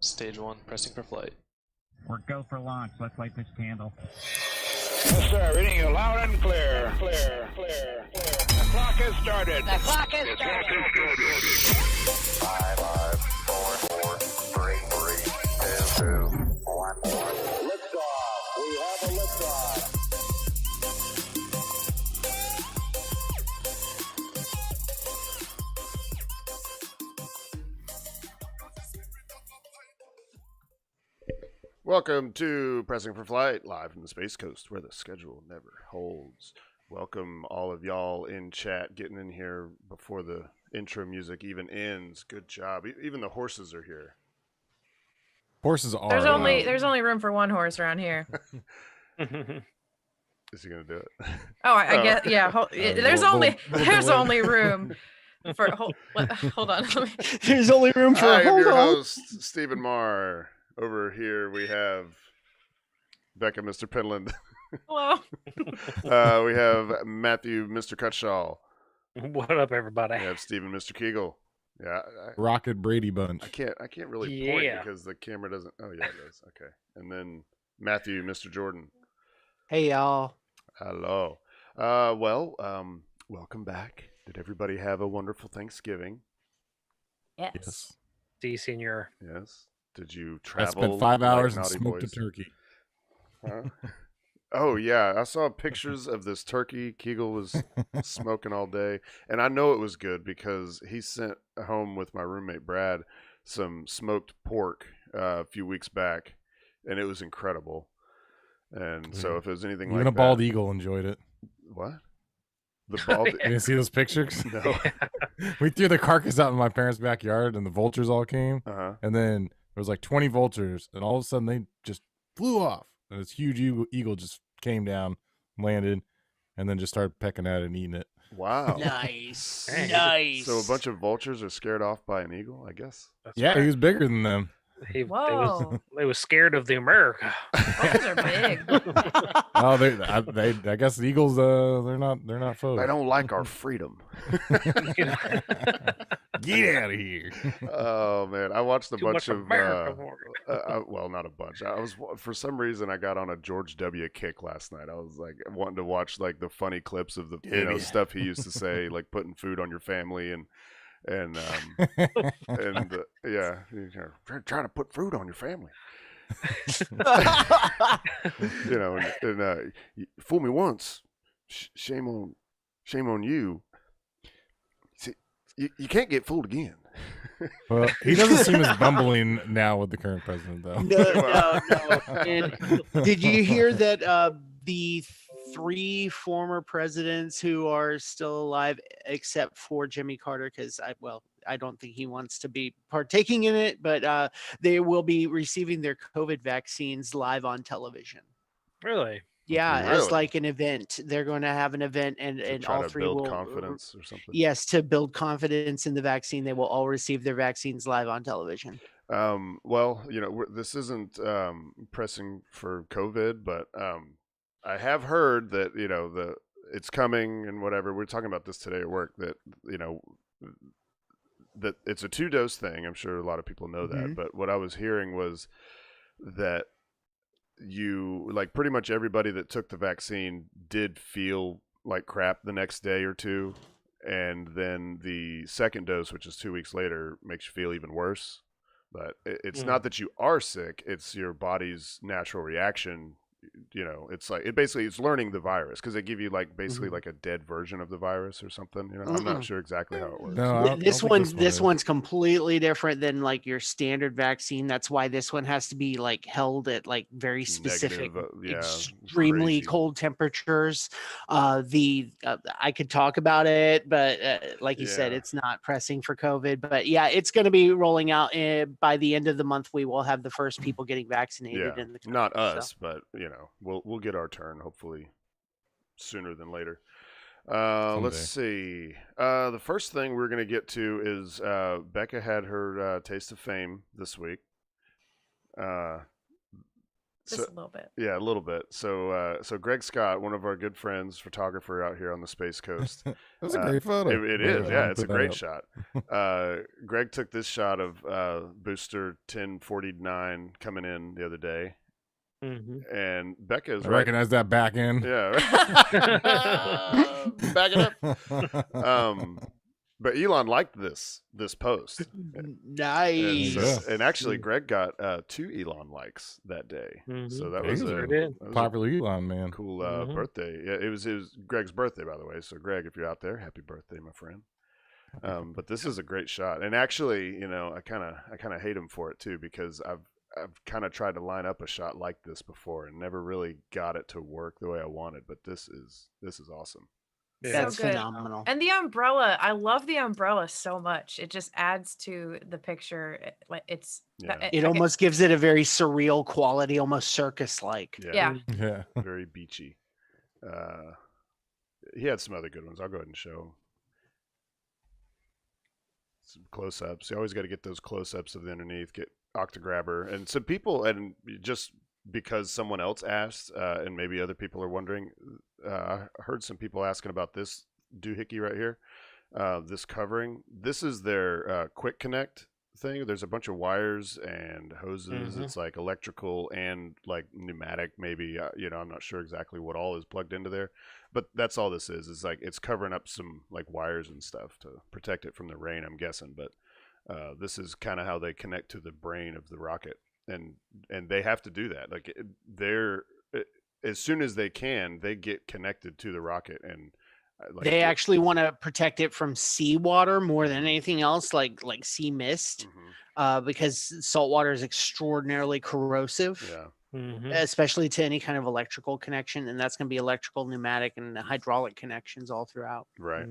Stage 1, pressing for flight. We're go for launch. Let's light this candle. Yes, sir. Reading you loud and clear. Clear. The clock has started. The clock has started. 5, 4, 3, 2, 1. Liftoff. We have a liftoff. Welcome to Pressing for Flight, live from the Space Coast, where the schedule never holds. Welcome all of y'all in chat, getting in here before the intro music even ends. Good job. Even the horses are here. Horses are. There's only room for one horse around here. Is he gonna do it? Oh, I guess yeah. There's only room for hold on. There's only room for I am hold your on. host, Stephen Marr. Over here we have Bekah, Mr. Penland. Hello. We have Matthew, Mr. Cutshaw. What up, everybody? We have Stephen, Mr. Kegel. Yeah, Rocket Brady Bunch. I can't really point because the camera doesn't. Oh yeah, it does. Okay, and then Matthew, Mr. Jordan. Hey, y'all. Hello. Welcome back. Did everybody have a wonderful Thanksgiving? Yes. See, Senior. Yes. Did you I travel? spent 5 hours and Naughty smoked Boys? a turkey. Huh? Oh yeah, I saw pictures of this turkey Kegel was smoking all day, and I know it was good because he sent home with my roommate Brad some smoked pork a few weeks back, and it was incredible. And so, if it was anything Even like a bald that, eagle enjoyed it. what? The bald? You didn't see those pictures? No. We threw the carcass out in my parents' backyard, and the vultures all came. Uh-huh. And then there was like 20 vultures, and all of a sudden they just flew off. And this huge eagle just came down, landed, and then just started pecking at it and eating it. Wow. Nice. Hey. Nice. So a bunch of vultures are scared off by an eagle, I guess. Yeah, he was bigger than them. Whoa. They was scared of the America. Vultures are big. Oh, I guess the eagles, they're not foes. They don't like our freedom. Get out of here. Oh man, I watched a Too bunch much of America for you. well, not a bunch. I was for some reason I got on a George W. kick last night. I was like wanting to watch like the funny clips of the stuff he used to say, like putting food on your family and yeah, trying to put food on your family. You fool me once, shame on you. See, you can't get fooled again. Well, he doesn't seem as bumbling now with the current president, though. No. And did you hear that the 3 former presidents who are still alive, except for Jimmy Carter, because I don't think he wants to be partaking in it, but they will be receiving their COVID vaccines live on television. Really? Yeah, Really? as like an event. They're going to have an event, and Try all to 3 build will confidence or something. Yes, to build confidence in the vaccine. They will all receive their vaccines live on television. Well, this isn't pressing for COVID, but I have heard that it's coming and whatever. We're talking about this today at work. That that it's a 2-dose thing. I'm sure a lot of people know that. Mm-hmm. But what I was hearing was that pretty much everybody that took the vaccine did feel like crap the next day or two, and then the second dose, which is 2 weeks later, makes you feel even worse. But it's not that you are sick; it's your body's natural reaction. It's like it's learning the virus because they give you basically like a dead version of the virus or something. I'm not sure exactly how it works. No, I don't This think one's is. completely different than like your standard vaccine. That's why this one has to be like held at like very specific, Negative, extremely crazy. cold temperatures. I could talk about it, but like you said, Yeah. it's not pressing for COVID. But yeah, it's going to be rolling out by the end of the month. We will have the first people getting vaccinated in the country. Not So. us, but we'll get our turn hopefully sooner than later. Let's see. The first thing we're gonna get to is Bekah had her taste of fame this week. Just a little bit. Yeah, a little bit. So Greg Scott, one of our good friends, photographer out here on the Space Coast. That was a great photo. It is, yeah. It's a Put that great up. shot. Greg took this shot of Booster 1049 coming in the other day, and Bekah is I recognize that back end. Yeah, back it up. But Elon liked this post. Nice. And actually, Greg got 2 Elon likes that day. So that was a popular Elon man. Cool birthday. Yeah, it was Greg's birthday, by the way. So Greg, if you're out there, happy birthday, my friend. But this is a great shot. And actually, you know, I kind of hate him for it too, because I've kind of tried to line up a shot like this before and never really got it to work the way I wanted. But this is awesome. That's so good. phenomenal. And the umbrella, I love the umbrella so much. It just adds to the picture. It almost gives it a very surreal quality, almost circus-like. Yeah. Very beachy. He had some other good ones. I'll go ahead and show some close-ups. You always got to get those close-ups of the underneath, get Octograbber. And some people, and just because someone else asked, and maybe other people are wondering, I heard some people asking about this doohickey right here, this covering. This is their quick connect thing. There's a bunch of wires and hoses. It's like electrical and like pneumatic, maybe. You know, I'm not sure exactly what all is plugged into there, but that's all this is. It's like it's covering up some like wires and stuff to protect it from the rain, I'm guessing. But this is kind of how they connect to the brain of the rocket. And they have to do that. Like they're as soon as they can, they get connected to the rocket, and they actually want to protect it from seawater more than anything else, like sea mist, because salt water is extraordinarily corrosive, especially to any kind of electrical connection, and that's going to be electrical, pneumatic, and hydraulic connections all throughout. Right.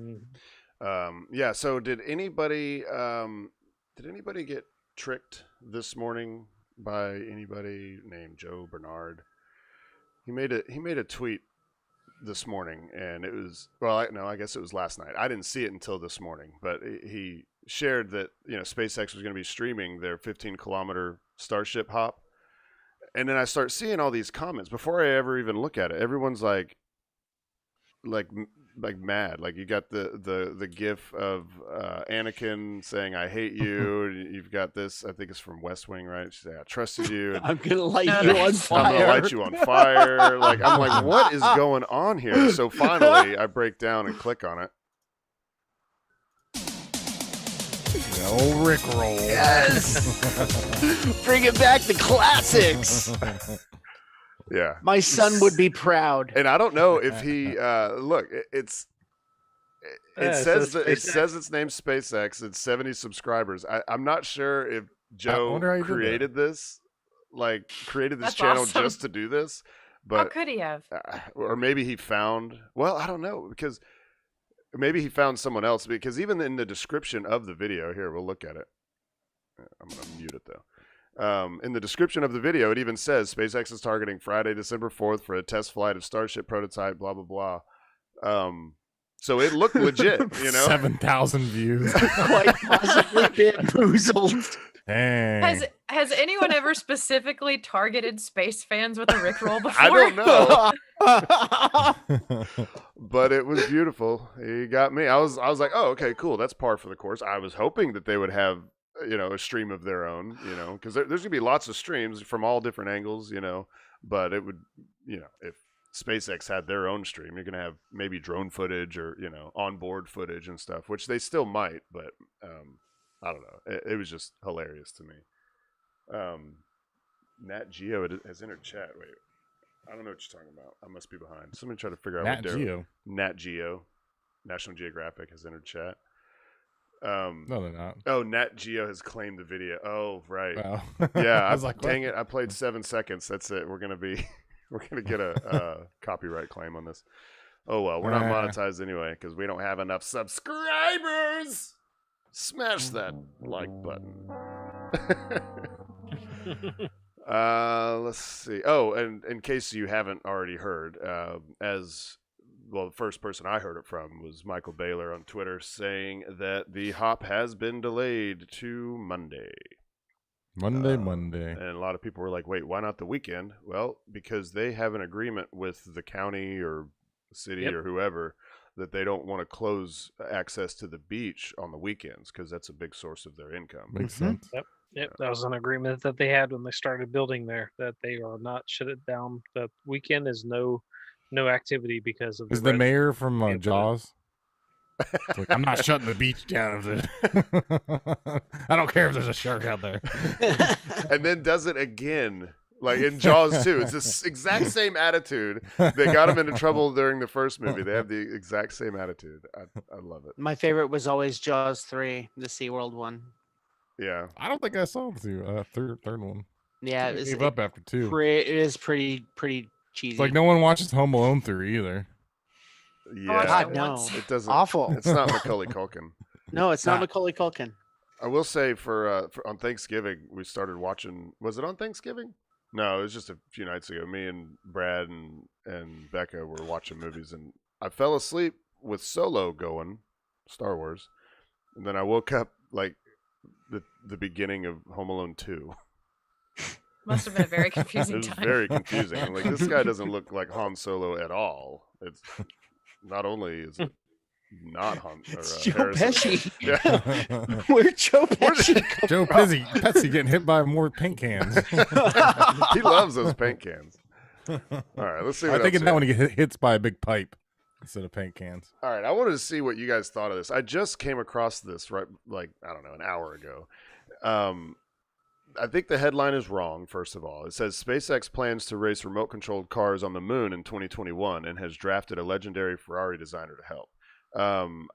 Yeah. So did anybody get tricked this morning by anybody named Joe Bernard? He made a tweet this morning, and it was, well, I guess it was last night. I didn't see it until this morning, but he shared that, you know, SpaceX was going to be streaming their 15-kilometer Starship hop. And then I start seeing all these comments before I ever even look at it. Everyone's like mad. Like you got the gif of Anakin saying "I hate you." You've got this. I think it's from West Wing, right? She's like, "I trusted you. I'm gonna light you on fire. I'm gonna light you on fire." Like I'm like, what is going on here? So finally, I break down and click on it. Old Rickroll. Yes. Bring back the classics. Yeah, my son would be proud. And I don't know if he look. It says its name's SpaceX. It's 70 subscribers. I'm not sure if Joe created this, like created this channel awesome. just to do this. But how could he have? Or maybe he found. Well, I don't know, because maybe he found someone else. Because even in the description of the video, here we'll look at it. I'm gonna mute it though. In the description of the video, it even says SpaceX is targeting Friday, December 4th for a test flight of Starship prototype, blah, blah, blah. So it looked legit, you know? 7,000 views. Quite possibly bamboozled. Dang. Has anyone ever specifically targeted space fans with a Rickroll before? I don't know. But it was beautiful. He got me. I was like, oh, okay, cool. That's par for the course. I was hoping that they would have, you know, a stream of their own, you know, because there's going to be lots of streams from all different angles, you know, but it would, you know, if SpaceX had their own stream, you're going to have maybe drone footage or, you know, onboard footage and stuff, which they still might, but I don't know. It was just hilarious to me. Nat Geo has entered chat. Wait, I don't know what you're talking about. I must be behind. Somebody try to figure out Nat what they're... Geo. Nat Geo. National Geographic has entered chat. No, they're not. Oh, Nat Geo has claimed the video. Oh, right. Wow. Yeah, I was like, dang it! I played 7 seconds. That's it. We're gonna get a copyright claim on this. Oh well, we're not monetized anyway because we don't have enough subscribers. Smash that like button. Let's see. Oh, and in case you haven't already heard, the first person I heard it from was Michael Baylor on Twitter saying that the hop has been delayed to Monday. Monday. And a lot of people were like, wait, why not the weekend? Well, because they have an agreement with the county or city or whoever that they don't want to close access to the beach on the weekends because that's a big source of their income. Makes sense. Yep, that was an agreement that they had when they started building there, that they are not shut it down. The weekend is no activity because of Is the mayor from Yeah, but- Jaws? It's like, I'm not shutting the beach down. I don't care if there's a shark out there. And then does it again, like in Jaws 2. It's this exact same attitude. They got him into trouble during the first movie. They have the exact same attitude. I love it. My favorite was always Jaws 3, the SeaWorld one. Yeah. I don't think I saw the third one. Yeah, I gave up after 2. It is pretty cheesy. It's like no one watches Home Alone 3 either. Yeah. God, no. It doesn't. Awful. It's not Macaulay Culkin. No, it's not Macaulay Culkin. I will say for on Thanksgiving we started watching. Was it on Thanksgiving? No, it was just a few nights ago. Me and Brad and Bekah were watching movies, and I fell asleep with Solo going, Star Wars, and then I woke up like the beginning of Home Alone 2. Must have been a very It confusing was time. very confusing. I'm like, this guy doesn't look like Han Solo at all. It's not only is it not Han. Or, It's Joe Harrison. Pesci. Yeah. Where'd Joe Pesci Joe Pesci getting hit by more paint cans. He loves those paint cans. All right, let's see. I What think else in that we one he hits by a big pipe instead of paint cans. All right, I wanted to see what you guys thought of this. I just came across this right, like I don't know, an hour ago. I think the headline is wrong. First of all, it says SpaceX plans to race remote-controlled cars on the moon in 2021 and has drafted a legendary Ferrari designer to help.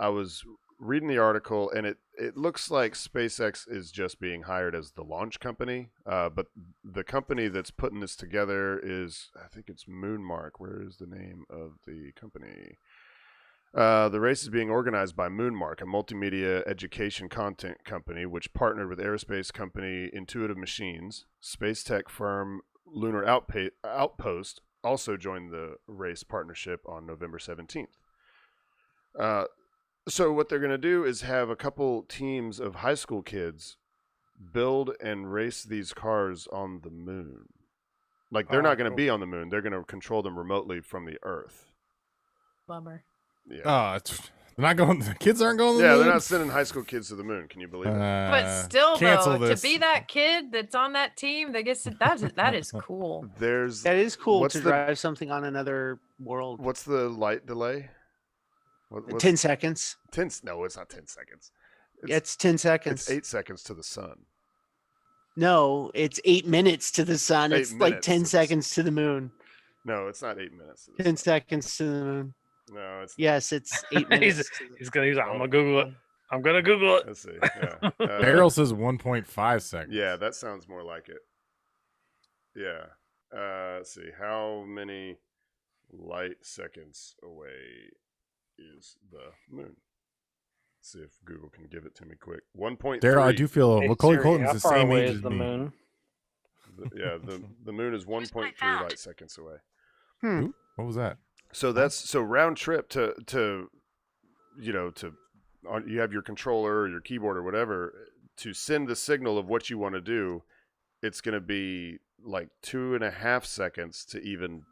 I was reading the article, and it looks like SpaceX is just being hired as the launch company, but the company that's putting this together is, I think it's Moonmark. Where is the name of the company? The race is being organized by Moonmark, a multimedia education content company which partnered with aerospace company Intuitive Machines. Space tech firm Lunar Outpost also joined the race partnership on November 17th. So what they're going to do is have a couple teams of high school kids build and race these cars on the moon. Like, they're not going to be on the moon. They're going to control them remotely from the Earth. Bummer. Yeah. They're not going. The kids aren't going. To the Yeah, moon? they're not sending high school kids to the moon. Can you believe it? But still, cancel though, this. to be that kid that's on that team, that gets that is cool. That is cool What's to the- drive something on another world. What's the light delay? What's 10 seconds. 10? No, it's not 10 seconds. It's 10 seconds. It's 8 seconds to the sun. No, it's 8 minutes to the sun. 8 It's like minutes 10 to the seconds to the moon. No, it's not 8 minutes. To the 10 sun. seconds to the moon. No, it's Yes, it's 8 minutes. He's like, I'm gonna Google it. I'm gonna Google it. Let's see. Yeah. Barrel says 1.5 seconds. Yeah, that sounds more like it. Yeah. Let's see. How many light seconds away is the moon? Let's see if Google can give it to me quick. 1.3. Daryl, I do feel Hey, Macaulay Siri, Culkin's how the far same away age is as the me. moon? The moon is 1.3 light seconds away. Ooh, what was that? So that's round trip to you have your controller or your keyboard or whatever to send the signal of what you want to do. It's going to be like 2.5 seconds to even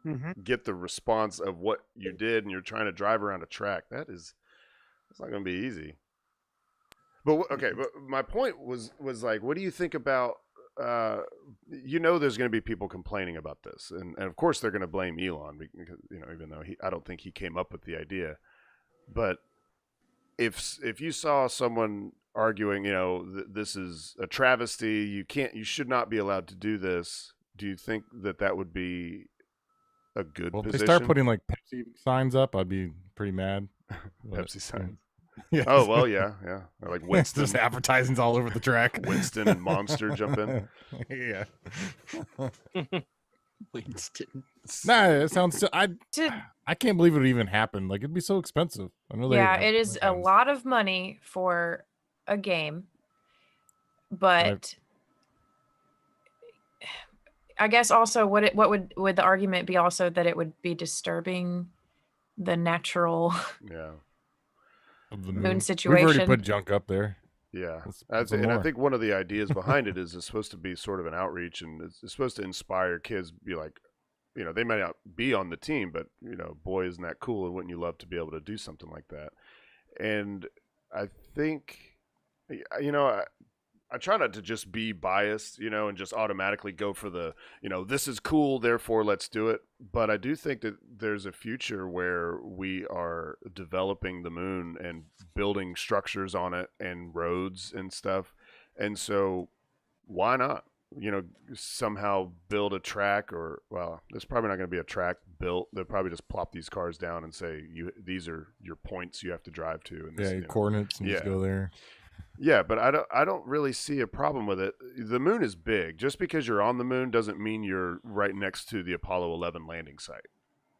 get the response of what you did, and you're trying to drive around a track. It's not going to be easy. But okay, but my point was like, what do you think about? There's going to be people complaining about this, and of course they're going to blame Elon because even though I don't think he came up with the idea, but if you saw someone arguing, this is a travesty, you should not be allowed to do this. Do you think that would be a good Well, if they position? start putting like Pepsi signs up, I'd be pretty mad. But, Pepsi signs. Yeah. Oh well, yeah. Or like It's Winston, just advertising's all over the track. Winston and Monster jump in. Yeah. Winston. Nah, it sounds. Did- I can't believe it would even happen. Like, it'd be so expensive. I know. Yeah, it is a lot of money for a game, but I guess also what would the argument be also that it would be disturbing the natural Yeah. Of the moon We've already situation. put junk up there. Yeah, Let's put and I more. think one of the ideas behind it is it's supposed to be sort of an outreach, and it's supposed to inspire kids. Be like, they may not be on the team, but boy, isn't that cool? And wouldn't you love to be able to do something like that? And I think, I try not to just be biased, and just automatically go for the, this is cool, therefore let's do it. But I do think that there's a future where we are developing the moon and building structures on it and roads and stuff. And so why not, somehow build a track there's probably not going to be a track built. They'll probably just plop these cars down and say, these are your points you have to drive to. And your coordinates and just go there. Yeah, but I don't really see a problem with it. The moon is big. Just because you're on the moon doesn't mean you're right next to the Apollo 11 landing site.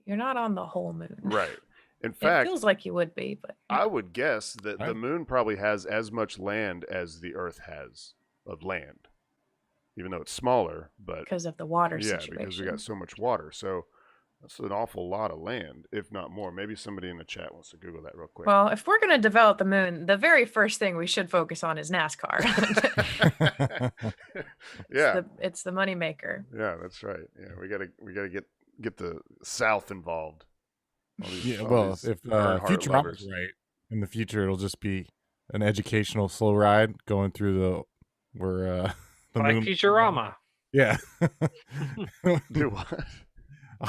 You're not on the whole moon. Right. In It fact, feels like you would be, but I would guess that the moon probably has as much land as the Earth has of land, even though it's smaller. But because of the water yeah, situation. because we got so much water. So that's an awful lot of land, if not more. Maybe somebody in the chat wants to Google that real quick. Well, if we're going to develop the moon, the very first thing we should focus on is NASCAR. Yeah, it's the moneymaker. yeah, that's right. Yeah, we gotta get the South involved. Well, if Futurama's right, in the future it'll just be an educational slow ride going through the like moon. Futurama. Yeah. Do what?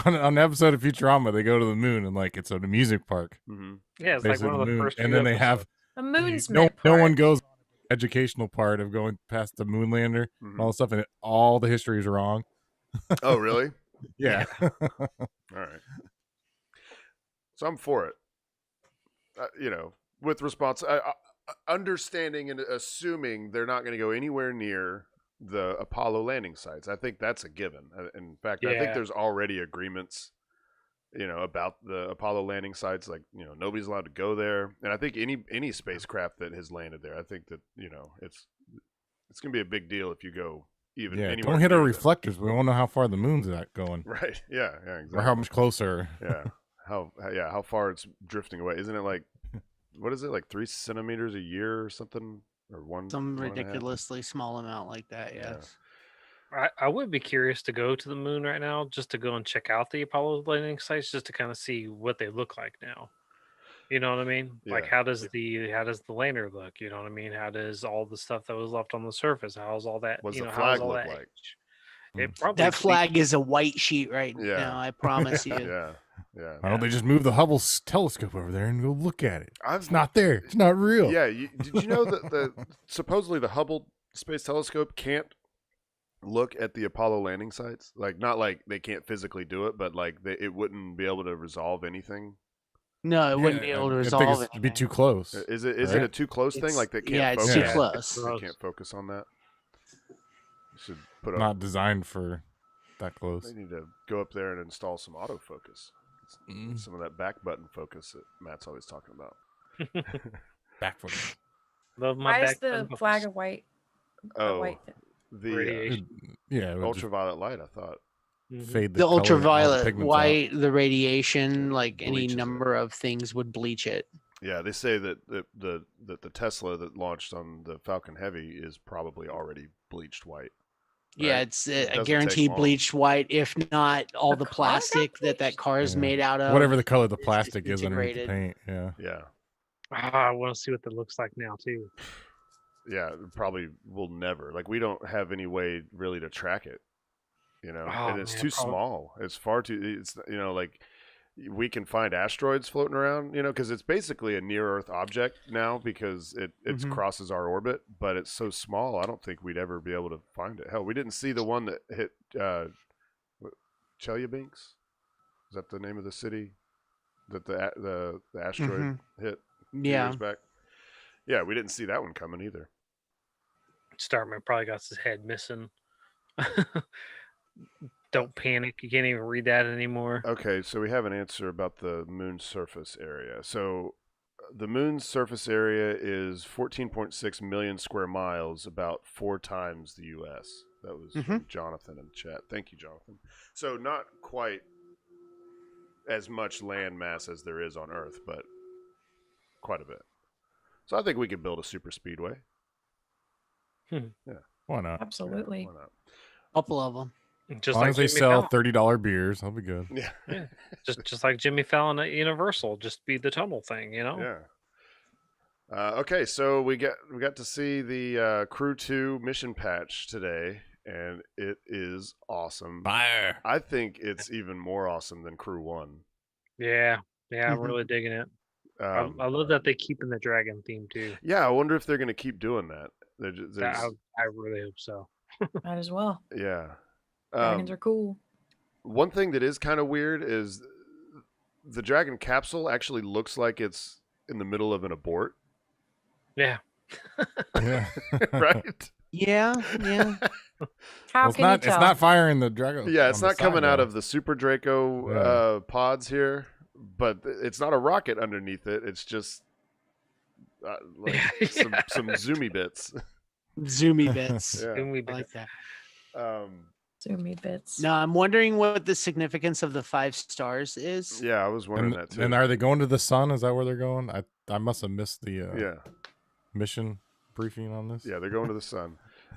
On an episode of Futurama, they go to the moon and it's an amusement park. Mm-hmm. Yeah, it's like one of the first. And then they have a moon's no one goes on the educational part of going past the moon lander and all this stuff, and all the history is wrong. Oh, really? Yeah. All right. So I'm for it. With understanding and assuming they're not going to go anywhere near the Apollo landing sites. I think that's a given. In fact, I think there's already agreements, about the Apollo landing sites. Like, nobody's allowed to go there. And I think any spacecraft that has landed there, I think that, it's going to be a big deal if you go even anywhere. Don't hit our reflectors. We won't know how far the moon's going. Right. Yeah, exactly. Or how much closer. Yeah. How far it's drifting away. Isn't it what is it, 3 centimeters a year or something? Or some ridiculously small amount like that. Yes. Yeah. I would be curious to go to the moon right now, just to go and check out the Apollo landing sites, just to kind of see what they look like now. You know what I mean? Yeah. Like, how does the lander look? You know what I mean? How does all the stuff that was left on the surface? How's all that? What's the flag look like? It probably that flag is a white sheet right now. I promise you. Yeah. Why don't they just move the Hubble telescope over there and go look at it? It's not there. It's not real. Yeah. Did you know that supposedly the Hubble Space Telescope can't look at the Apollo landing sites? Not like they can't physically do it, but it wouldn't be able to resolve anything. No, it wouldn't be able to resolve it. It'd be too close. Is it a too close thing? They can't. Yeah, focus? it's too close. They can't focus on that. You should put not designed for that close. They need to go up there and install some autofocus. Some of that back button focus that Matt's always talking about. Back focus. Why is the flag of white? The radiation. Ultraviolet light. I thought. Fade the ultraviolet white, the radiation, any number of things would bleach it. Yeah, they say that the Tesla that launched on the Falcon Heavy is probably already bleached white. Right? Yeah, it's a guaranteed bleached white, if not all the plastic that car is made out of. Whatever the color of the plastic is underneath the paint. Yeah. Yeah. I want to see what that looks like now too. Yeah, probably will never. We don't have any way really to track it. And it's too small. It's far too. It's we can find asteroids floating around, because it's basically a near-Earth object now because it crosses our orbit, but it's so small. I don't think we'd ever be able to find it. Hell, we didn't see the one that hit Chelyabinsk. Is that the name of the city that the asteroid hit years back? Yeah, we didn't see that one coming either. Starman probably got his head missing. Don't panic. You can't even read that anymore. Okay, so we have an answer about the moon's surface area. So the moon's surface area is 14.6 million square miles, about 4 times the U.S. That was from Jonathan in the chat. Thank you, Jonathan. So not quite as much land mass as there is on Earth, but quite a bit. So I think we could build a super speedway. Yeah. Why not? Absolutely. Why not? Couple of them. As Just long like as they Jimmy sell Fallon. $30 beers, I'll be good. Yeah. Yeah. Just like Jimmy Fallon at Universal, just be the tunnel thing, you know? Yeah. Okay, so we got to see the Crew 2 mission patch today, and it is awesome. Fire. I think it's even more awesome than Crew 1. Yeah. Yeah, I'm Mhm. really digging it. Um, I love that they keep in the dragon theme too. yeah, I wonder if they're going to keep doing that. I really hope so. Might as well. Yeah. Dragons are cool. One thing that is kind of weird is the dragon capsule actually looks like it's in the middle of an abort, Yeah. Yeah. right? Yeah, yeah. How Well, can you tell? it's not firing the Drago. Yeah, it's on the not coming side, out though. of the Super Draco pods here, but it's not a rocket underneath it. It's just like some Zoomy Bits. Zoomy Bits. Yeah. Zoomy I like Bits. that. Zoomy Bits. Now I'm wondering what the significance of the 5 stars is. Yeah, I was wondering that too. And are they going to the sun? Is that where they're going? I must have missed the yeah, mission briefing on this. yeah, they're going to the sun.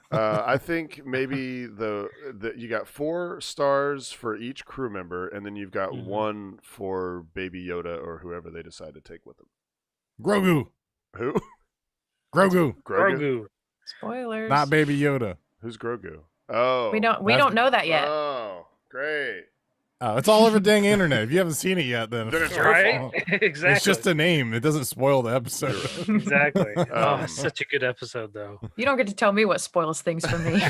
I think maybe the you got 4 stars for each crew member, and then you've got Mhm. 1 for Baby Yoda or whoever they decide to take with them. Grogu. Who? Grogu. Grogu. Spoilers. Not Baby Yoda. Who's Grogu? Oh, We don't That's- know that yet. Oh, great. Oh, it's all over the dang internet. If you haven't seen it yet, then Then it's your Right? fault. Exactly. It's just a name. It doesn't spoil the episode. Exactly. Oh, Um, such a good episode though. You don't get to tell me what spoils things for me.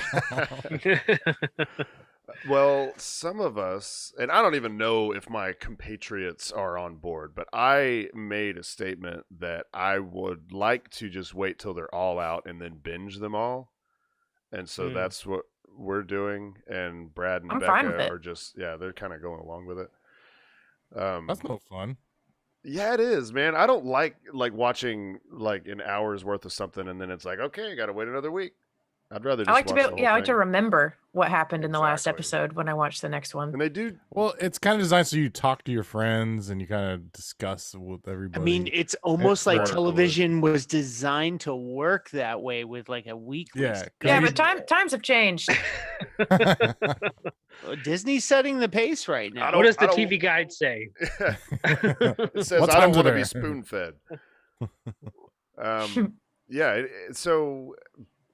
Well, some of us, and I don't even know if my compatriots are on board, but I made a statement that I would like to just wait till they're all out and then binge them all. And so Hmm. that's what we're doing. And Brad and I'm fine with Bekah it. are just, they're kind of going along with it. That's no fun. Yeah, it is, man. I don't like watching like an hour's worth of something and then it's like, okay, got to wait another week. I'd rather just I like to watch be the whole I like to thing. remember what happened in the last Exactly. episode when I watch the next one. And they do. Well, it's kind of designed so you talk to your friends and you kind of discuss with I everybody. mean, it's almost like water cooler. television was designed to work that way with like a weekly. Yeah, schedule. Yeah, you- but times have changed. Disney's setting the pace right now. What does the I don't- TV guide say? It says What I don't time's want it to be there? spoon fed. Yeah. So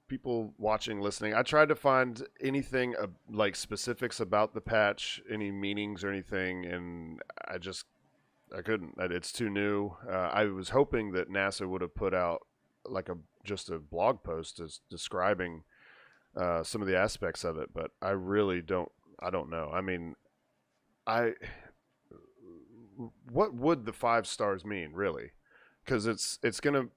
people watching, listening, I tried to find anything like specifics about the patch, any meanings or anything, and I couldn't. It's too new. I was hoping that NASA would have put out like just a blog post describing some of the aspects of it, but I really don't. I don't know. I mean, what would the 5 stars mean really? Because it's gonna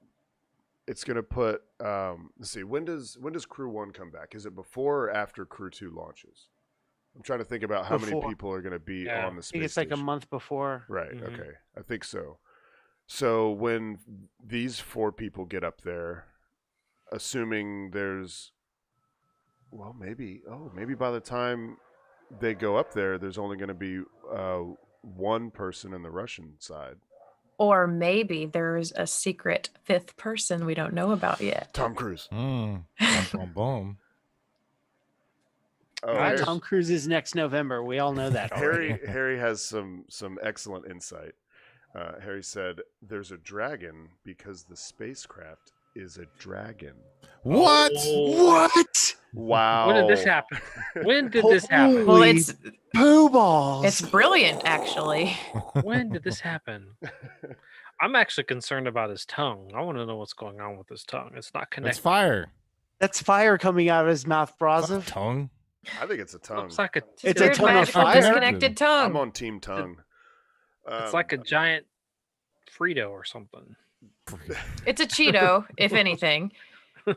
put. Let's see. When does Crew 1 come back? Is it before or after Crew 2 launches? I'm trying to think about how many Before. people are going to be Yeah. on the I space think it's like a station. month before. Right. Mhm. Okay. I think so. So when these 4 people get up there, assuming there's, well, maybe by the time they go up there, there's only going to be 1 person in the Russian side. Or maybe there's a secret 5th person we don't know about yet. Tom Cruise. Boom, boom, boom. Oh, Right. Tom Cruise is next November. We all know that already. Harry has some excellent insight. Harry said, "There's a dragon because the spacecraft is a dragon." What? What? Wow. When did this happen? When did this happen? Well, Holy it's Poo balls. it's brilliant actually. When did this happen? I'm actually concerned about his tongue. I want to know what's going on with his tongue. It's not It's connected. fire. That's fire coming out of his mouth, It's not Brazov. th I think it's a tongue. Looks like a. It's a Weird tongue of magical fire? disconnected I'm tongue. on Team Tongue. It's like a giant Frito or something. It's a Cheeto, if anything.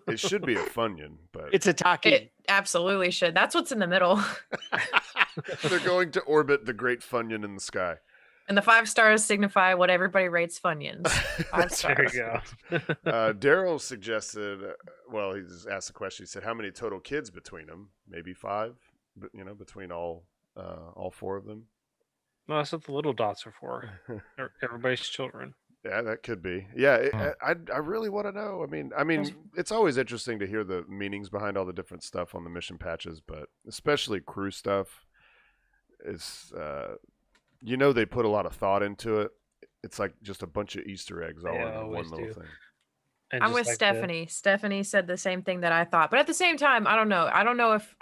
It should be a Funyun, but It's a Taki. It absolutely should. That's what's in the middle. they're going to orbit the great Funyun in the sky. And the 5 stars signify what everybody rates Funyuns. 5 There you stars. go. Daryl suggested, well, he just asked a question. He said, "How many total kids between them? Maybe 5, but between all 4 of them." No, that's what the little dots are for. They're everybody's children. Yeah, that could be. Yeah, Huh. I really want to know. I mean, it's always interesting to hear the meanings behind all the different stuff on the mission patches, but especially crew stuff is, they put a lot of thought into it. It's like just a bunch of Easter eggs all They in one always little do. thing. And I'm just with like Stephanie. Stephanie said the same thing that I thought, but at the same time, I don't know. I don't know if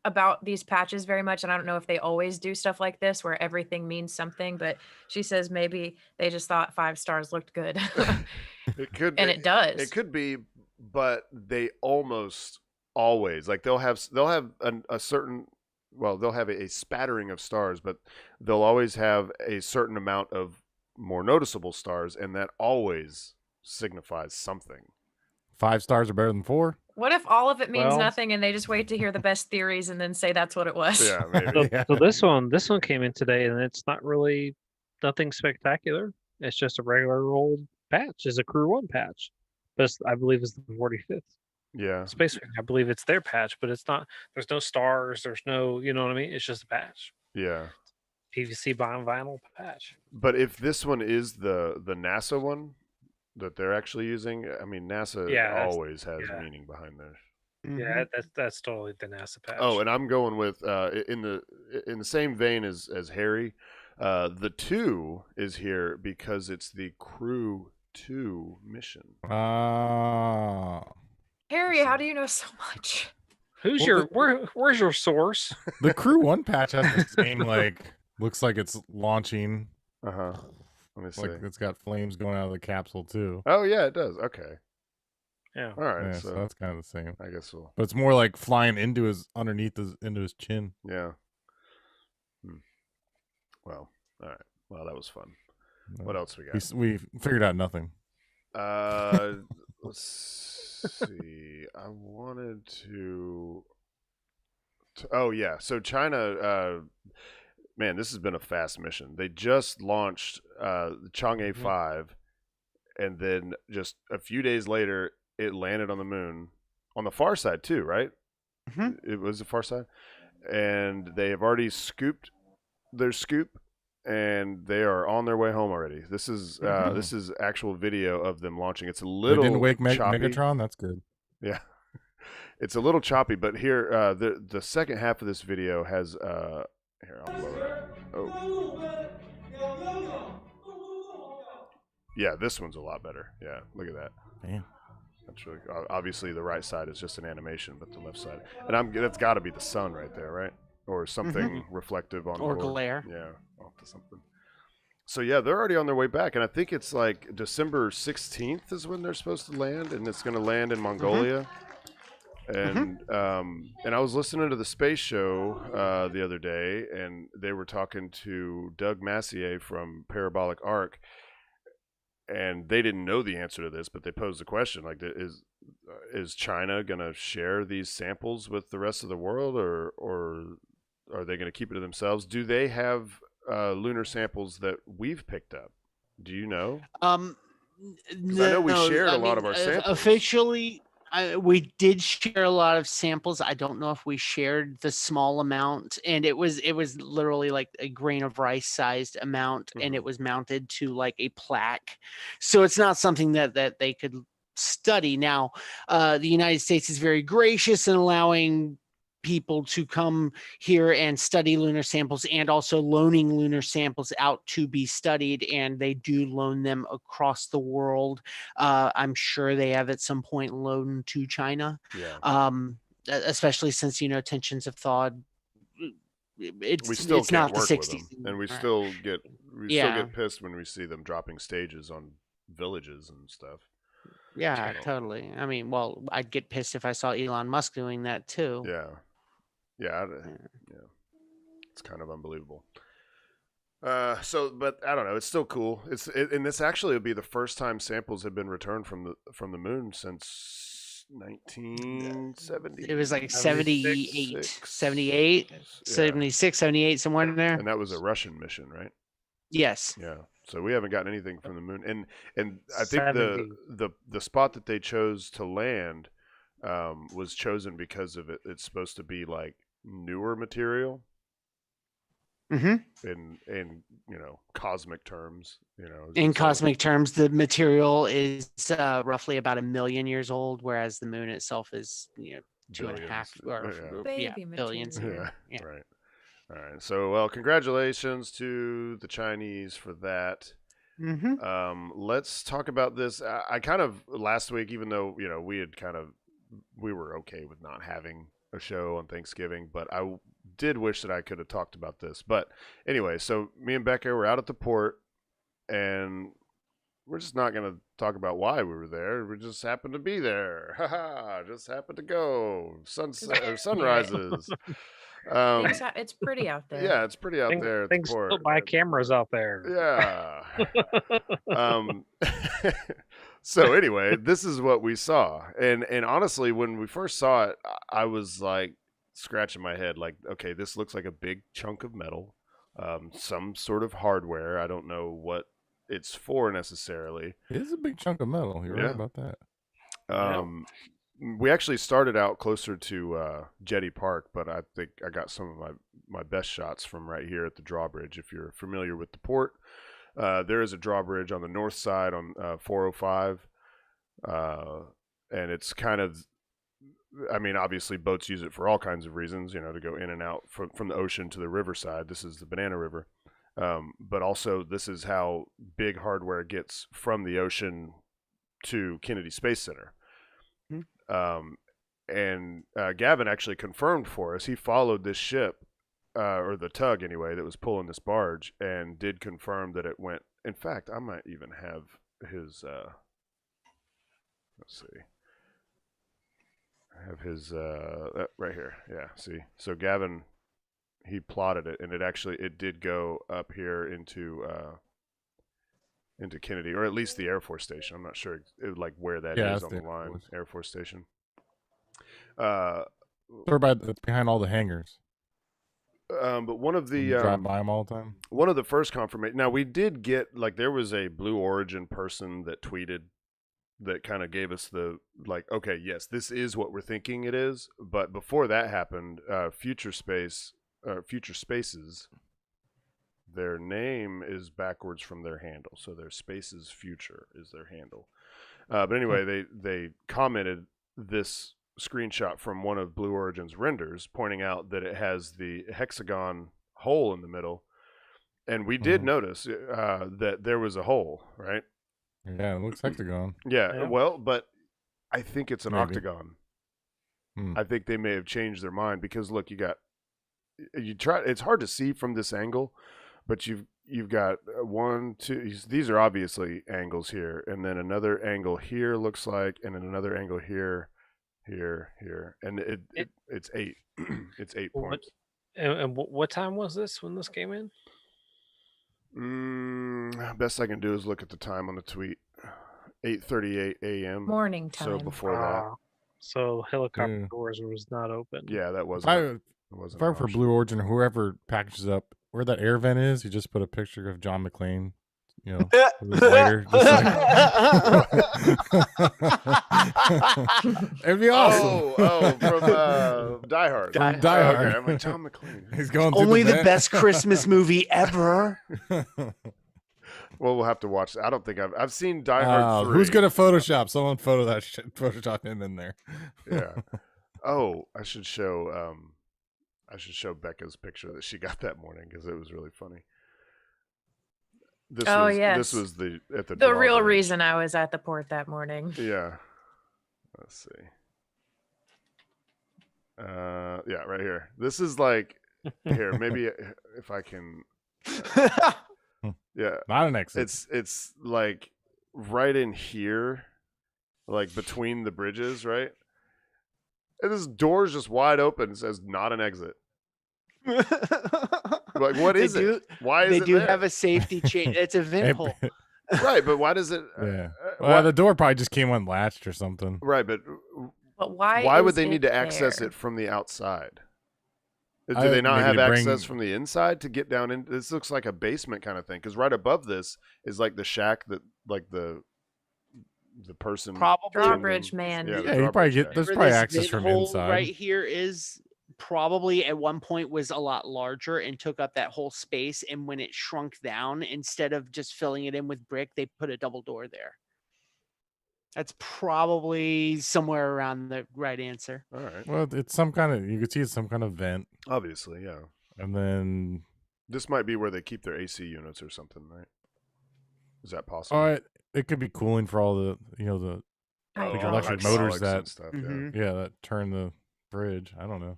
about these patches very much, and I don't know if they always do stuff like this where everything means something. But she says maybe they just thought 5 stars looked good, It could and be. it does. It could be, but they almost always like they'll have a certain. Well, they'll have a spattering of stars, but they'll always have a certain amount of more noticeable stars, and that always signifies something. 5 stars are better than 4. What if all of it means Well- nothing and they just wait to hear the best theories and then say that's what it was? Yeah, maybe. So, Yeah. so this one came in today, and it's not really nothing spectacular. It's just a regular old patch. It's a Crew 1 patch, but I believe it's the 45th Yeah. Space Wing. I believe it's their patch, but it's not. There's no stars. There's no. You know what I mean? It's just a patch. Yeah. PVC bond vinyl patch. But if this one is the NASA one that they're actually using, I mean, NASA Yeah, that's- always has yeah. meaning behind theirs. Yeah, that's totally the NASA patch. Oh, and I'm going with in the same vein as Harry. The 2 is here because it's the Crew 2 mission. Harry, how do you know so much? who's Well, your where's your source? The Crew 1 patch has the same, looks like it's launching. Uh huh. Let me see. Like it's got flames going out of the capsule, too. Oh yeah, it does. Okay. Yeah. All right. Yeah, so so that's kind of the same. I guess we'll. But it's more like flying into into his chin. Yeah. Well. All right. Well, that was fun. What else we got? We figured out nothing. Let's see. I wanted to. Oh yeah. So China. Man, this has been a fast mission. They just launched the Chang'e 5, and then just a few days later, it landed on the moon, on the far side too, right? Mhm. It was the far side, and they have already scooped their scoop, and they are on their way home already. This is actual video of them launching. It's a They little didn't wake choppy. Megatron? That's good. Yeah, it's a little choppy, but here the second half of this video has here I'll blow it up. Oh, yeah, this one's a lot better. Yeah, look at that. Damn. That's really obviously the right side is just an animation, but the left side, and that's got to be the sun right there, right? Or something reflective on Or board. glare. Yeah, off to something. So yeah, they're already on their way back, and I think it's like December 16th is when they're supposed to land, and it's going to land in Mongolia. And and I was listening to the space show the other day, and they were talking to Doug Massier from Parabolic Arc, and they didn't know the answer to this, but they posed the question: like, is China going to share these samples with the rest of the world, or are they going to keep it to themselves? Do they have lunar samples that we've picked up? Do you know? I know we shared a lot of our samples. Officially, we did share a lot of samples. I don't know if we shared the small amount, and it was literally like a grain of rice sized amount, and it was mounted to like a plaque. So it's not something that they could study. Now, the United States is very gracious in allowing people to come here and study lunar samples, and also loaning lunar samples out to be studied, and they do loan them across the world. I'm sure they have at some point loaned to China, Yeah. especially since tensions have thawed. We still it's can't not the work with 60s, them, and we right? still get Yeah. pissed when we see them dropping stages on villages and stuff. Yeah, Channel. totally. I mean, well, I'd get pissed if I saw Elon Musk doing that too. Yeah. Yeah. It's kind of unbelievable. But I don't know. It's still cool. And this actually would be the first time samples have been returned from the moon since 1970. It was like 76, 78, 76, 78, somewhere in there. And that was a Russian mission, right? Yes. Yeah. So we haven't gotten anything from the moon, and I think 70. the spot that they chose to land was chosen because of it's supposed to be like newer material. in cosmic terms. In so- cosmic terms, the material is roughly about 1 million years old, whereas the moon itself is 2.5 billions. or Baby billions. material. Yeah. Right. All right. So, well, congratulations to the Chinese for that. Let's talk about this. I kind of last week, even though we were okay with not having a show on Thanksgiving, but I did wish that I could have talked about this. But anyway, so me and Bekah were out at the port, and we're just not going to talk about why we were there. We just happened to be there. Just happened to go. Sunrises. It's pretty out there. Yeah, it's pretty out there at the Things port. buy cameras out there. Yeah. So anyway, this is what we saw. And honestly, when we first saw it, I was like scratching my head like, okay, this looks like a big chunk of metal, some sort of hardware. I don't know what it's for necessarily. It is a big chunk of metal. You're right about that. We actually started out closer to Jetty Park, but I think I got some of my best shots from right here at the drawbridge. If you're familiar with the port, there is a drawbridge on the north side on 405, and it's kind of, I mean, obviously boats use it for all kinds of reasons, to go in and out from the ocean to the riverside. This is the Banana River. But also this is how big hardware gets from the ocean to Kennedy Space Center. And Gavin actually confirmed for us. He followed this ship, or the tug anyway, that was pulling this barge, and did confirm that it went. In fact, I might even have his. Let's see. I have his right here. Yeah, see. So Gavin, he plotted it, and it did go up here into Kennedy, or at least the Air Force Station. I'm not sure like where that is on the line. Air Force Station. Behind all the hangars. But one of the drive by them all the time. One of the first confirmation. Now we did get there was a Blue Origin person that tweeted that kind of gave us the okay, yes, this is what we're thinking it is. But before that happened, Future Spaces, their name is backwards from their handle, so their Spaces Future is their handle. But anyway, they commented this screenshot from one of Blue Origin's renders, pointing out that it has the hexagon hole in the middle, and we did notice that there was a hole, right? Yeah, it looks hexagon. Yeah, well, but I think it's an octagon. I think they may have changed their mind because look, it's hard to see from this angle, but you've got 1, 2. These are obviously angles here, and then another angle here looks like, and then another angle here, and it's 8. It's 8 points. And what time was this when this came in? Best I can do is look at the time on the tweet. 8:38 a.m. Morning time. So before that. So helicopter doors was not open. Yeah, that wasn't. If I were for Blue Origin or whoever packages up where that air vent is, you just put a picture of John McClane, with his lighter. It'd be awesome. Oh, from Die Hard. Die Hard. Okay. I'm like, John McClane. He's going Only through the best Christmas movie ever. Well, we'll have to watch. I don't think I've seen Die Hard 3. Who's gonna Photoshop? Someone Photoshop him in there. Yeah. Oh, I should show Bekah's picture that she got that morning because it was really funny. Yes. This was the real reason I was at the port that morning. Yeah. Let's see. Yeah, right here. This is here. Maybe if I can. Yeah. Not an exit. It's like right in here, like between the bridges, right? And this door's just wide open. It says not an exit. What is it? Why is it? They do have a safety chain. It's a vent hole. Right, but why does it? Yeah. Well, the door probably just came unlatched or something. Right, but why would they need to access it from the outside? Do they not have access from the inside to get down in? This looks like a basement kind of thing because right above this is like the shack that the person probably drawbridge man. Yeah, you probably get there's probably access from inside. Right here is probably at one point was a lot larger and took up that whole space. And when it shrunk down, instead of just filling it in with brick, they put a double door there. That's probably somewhere around the right answer. All right. Well, it's some kind of, you could see it's some kind of vent. Obviously, yeah. And then, This might be where they keep their AC units or something, right? Is that possible? all right, it could be cooling for all the, the Hydraulics. electric motors hydraulics and that- stuff, Mhm. yeah, that turn the fridge. I don't know.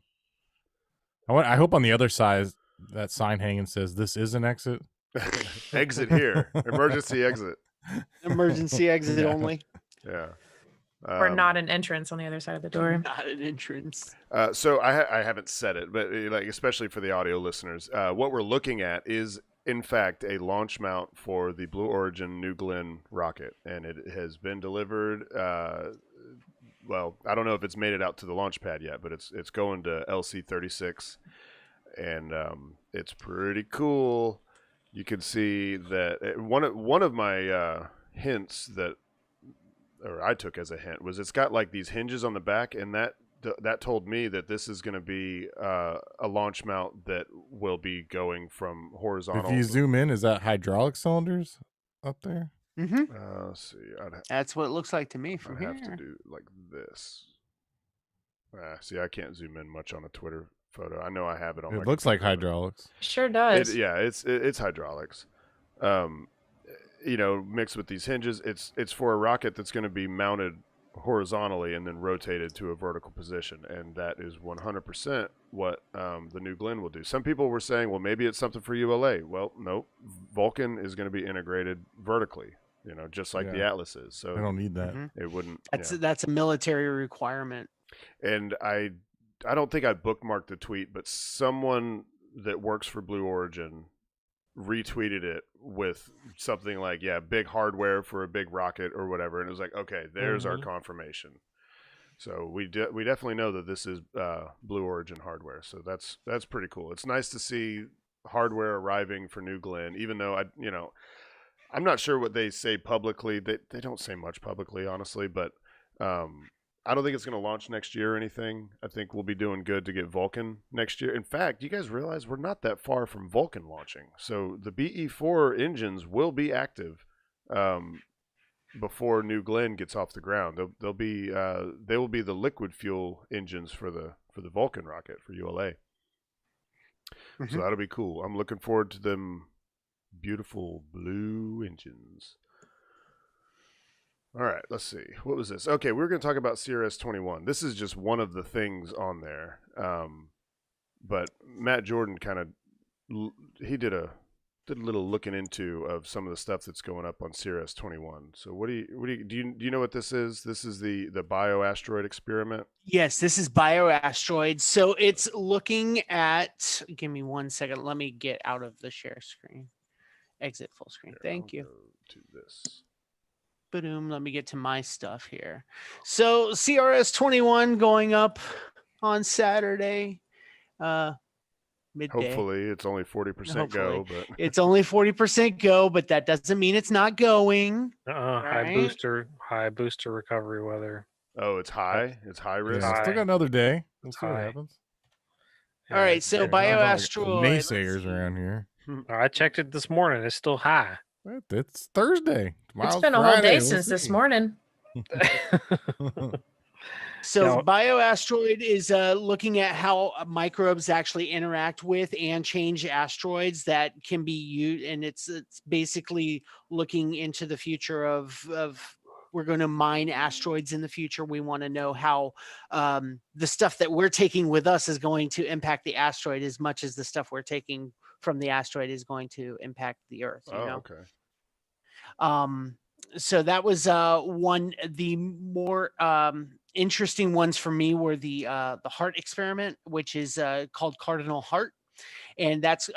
I hope on the other side that sign hanging says this is an exit. yeah. Exit here. Emergency exit. Emergency exit Yeah. only, Yeah. Or not an entrance on the other side of the door. not an entrance. So I haven't said it, but like especially for the audio listeners, what we're looking at is in fact a launch mount for the Blue Origin New Glenn rocket, and it has been delivered. Well, I don't know if it's made it out to the launch pad yet, but it's going to LC-36, and it's pretty cool. You can see that one of my hints that, or I took as a hint, was it's got like these hinges on the back, and that told me that this is going to be a launch mount that will be going from horizontal. If you zoom in, is that hydraulic cylinders up there? Mm-hmm. Let's see, That's what it looks like to me from I'd here. have to do like this. See, I can't zoom in much on a Twitter photo. I know I have it on. It my looks like computer, but- hydraulics. Sure does. Yeah, it's hydraulics. Mixed with these hinges, it's for a rocket that's going to be mounted horizontally and then rotated to a vertical position, and that is 100% what the New Glenn will do. Some people were saying, well, maybe it's something for ULA. Well, nope. Vulcan is going to be integrated vertically, just like the Yeah. Atlas is. So I don't need that. Mhm. it wouldn't. That's a military requirement. And I don't think I bookmarked the tweet, but someone that works for Blue Origin retweeted it with something like, yeah, big hardware for a big rocket or whatever. And it was like, okay, there's our confirmation. So we definitely know that this is Blue Origin hardware. So that's pretty cool. It's nice to see hardware arriving for New Glenn, even though I'm not sure what they say publicly. They don't say much publicly, honestly, but I don't think it's going to launch next year or anything. I think we'll be doing good to get Vulcan next year. In fact, you guys realize we're not that far from Vulcan launching. So the BE-4 engines will be active before New Glenn gets off the ground. They will be the liquid fuel engines for the Vulcan rocket for ULA. So that'll be cool. I'm looking forward to them beautiful blue engines. All right, let's see. What was this? Okay, we're going to talk about CRS-21. This is just one of the things on there. But Matt Jordan kind of he did a little looking into of some of the stuff that's going up on CRS-21. So do you know what this is? This is the bioasteroid experiment. Yes, this is bioasteroid. So it's looking at. Give me 1 second. Let me get out of the share screen. Exit full screen. Thank you. Go to this. Boom. Let me get to my stuff here. So CRS-21 going up on Saturday, midday. Hopefully, it's only 40% go, but It's only 40% go, but that doesn't mean it's not going. High booster recovery weather. oh, it's high. It's high risk. Yeah, still got another day. We'll see what High. happens. All right, so yeah. bioasteroid. let's Naysayers see. around here. I checked it this morning. It's still high. It's Thursday. It's Tomorrow's been a whole Friday. day We'll since this see. morning. So Now- bioasteroid is looking at how microbes actually interact with and change asteroids that can be used, and it's basically looking into the future of we're going to mine asteroids in the future. We want to know how the stuff that we're taking with us is going to impact the asteroid as much as the stuff we're taking from the asteroid is going to impact the Earth. You know? Okay. So that was one. The more interesting ones for me were the heart experiment, which is called Cardinal Heart, and that's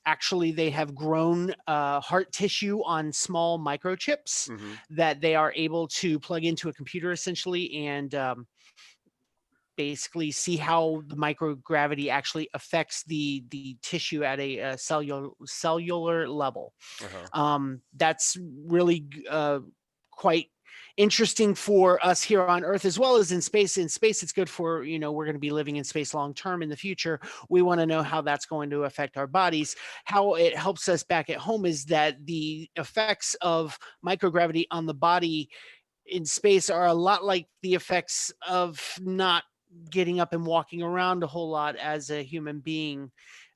actually they have grown heart tissue on small microchips that they are able to plug into a computer essentially and basically see how the microgravity actually affects the tissue at a cellular level. That's really quite interesting for us here on Earth as well as in space. In space, it's good for, we're going to be living in space long term in the future. We want to know how that's going to affect our bodies. How it helps us back at home is that the effects of microgravity on the body in space are a lot like the effects of not getting up and walking around a whole lot as a human being,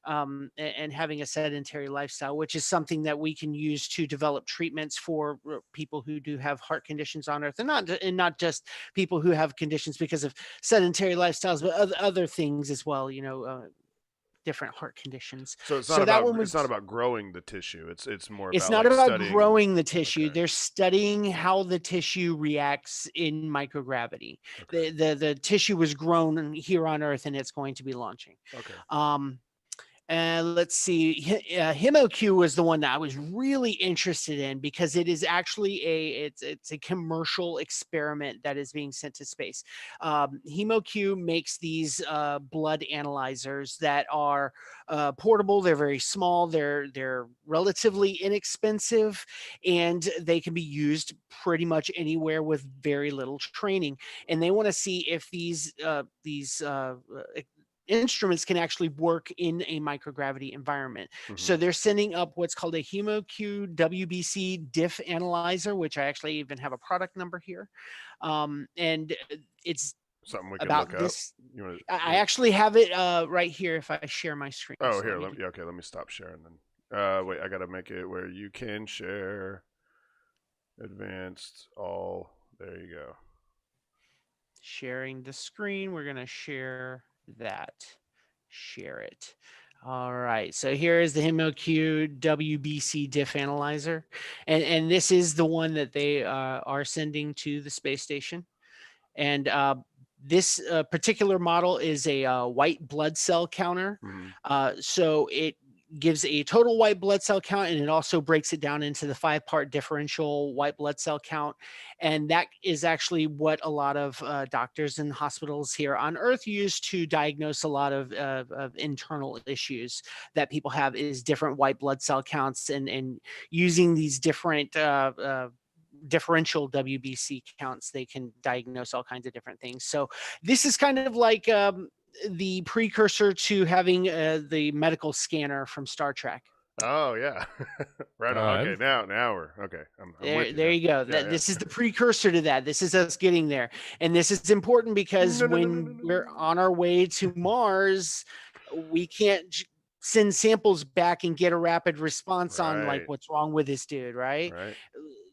and having a sedentary lifestyle, which is something that we can use to develop treatments for people who do have heart conditions on Earth, and not just people who have conditions because of sedentary lifestyles, but other things as well. Different heart conditions. So it's not about growing the tissue. It's more. It's about, not like, about studying... growing the tissue. Okay. They're studying how the tissue reacts in microgravity. Okay. The tissue was grown here on Earth, and it's going to be launching. Okay. And let's see, HemoQ was the one that I was really interested in because it is actually it's a commercial experiment that is being sent to space. HemoQ makes these blood analyzers that are portable. They're very small. They're relatively inexpensive, and they can be used pretty much anywhere with very little training. And they want to see if these instruments can actually work in a microgravity environment. So they're sending up what's called a HemoQ WBC diff analyzer, which I actually even have a product number here. And it's something we can about look this. up. I actually have it right here if I share my screen. Oh, So here. Let me stop sharing then. Wait, I got to make it where you can share. Advanced all. There you go. Sharing the screen. We're going to share it. All right, so here is the HemoQ WBC diff analyzer, and this is the one that they are sending to the space station. And this particular model is a white blood cell counter. So it gives a total white blood cell count, and it also breaks it down into the 5-part differential white blood cell count. And that is actually what a lot of doctors and hospitals here on Earth use to diagnose a lot of internal issues that people have, is different white blood cell counts, and using these different differential WBC counts, they can diagnose all kinds of different things. So this is kind of like the precursor to having the medical scanner from Star Trek. Oh yeah, right on. Okay, now we're okay. I'm there you go. This is the precursor to that. This is us getting there, and this is important because when we're on our way to Mars, we can't send samples back and get a rapid response on like what's wrong with this dude, right?